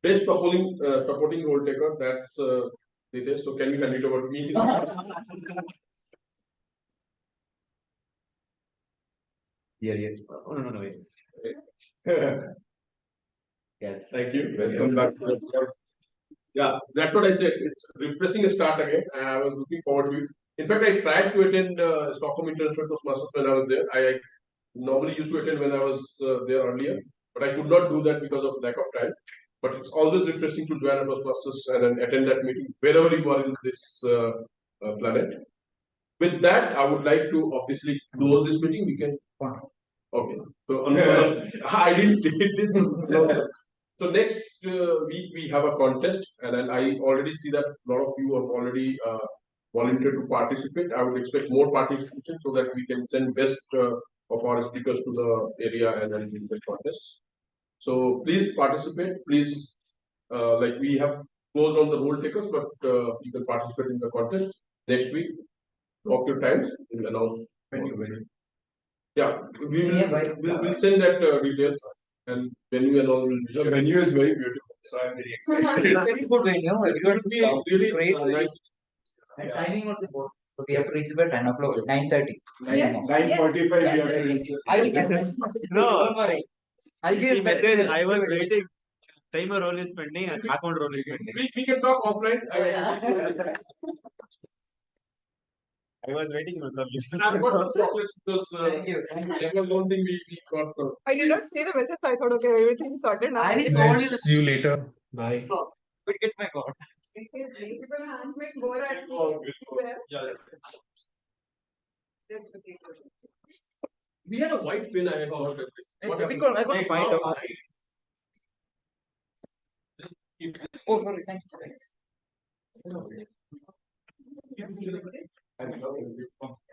Best supporting role taker. That's Nitesh. So can you hand it over to me? Yeah. Oh, no, wait. Yes. Thank you. Welcome back to the board. Yeah, that's what I said. It's refreshing a start again. I was looking forward to it. In fact, I tried to attend Stockholm International Toastmasters when I was there. I normally used to attend when I was there earlier, but I could not do that because of lack of time. But it's always refreshing to join a Toastmasters and then attend that meeting wherever you are in this planet. With that, I would like to officially close this meeting. We can. Okay. So I didn't did this. So next week we have a contest, and then I already see that a lot of you have already volunteered to participate. I would expect more participation so that we can send best of our speakers to the area and then win the contest. So please participate. Please, like we have closed on the role takers, but you can participate in the contest next week. Drop your times. We'll announce. Yeah, we'll send that details. And venue and all will be. The venue is very beautiful, so I'm very excited. Very good venue. It would be really great. nice. And timing was the board. So we have to reach by 10 o'clock, 9:30. Yes. 9:45 we have to reach. I will get No. Don't worry. I'll See, give message, I was waiting. Timer roll is pending and account roll is pending. We can talk offline. I was waiting for And I've got some chocolates because Thank you. that was one thing we got from. I did not see the message, so I thought, okay, everything's sorted now. I will Guys, see you later. Bye. get my card. People can't make more at We had a white pen, I had got it. What happened? I couldn't find out. Oh, sorry, thank you.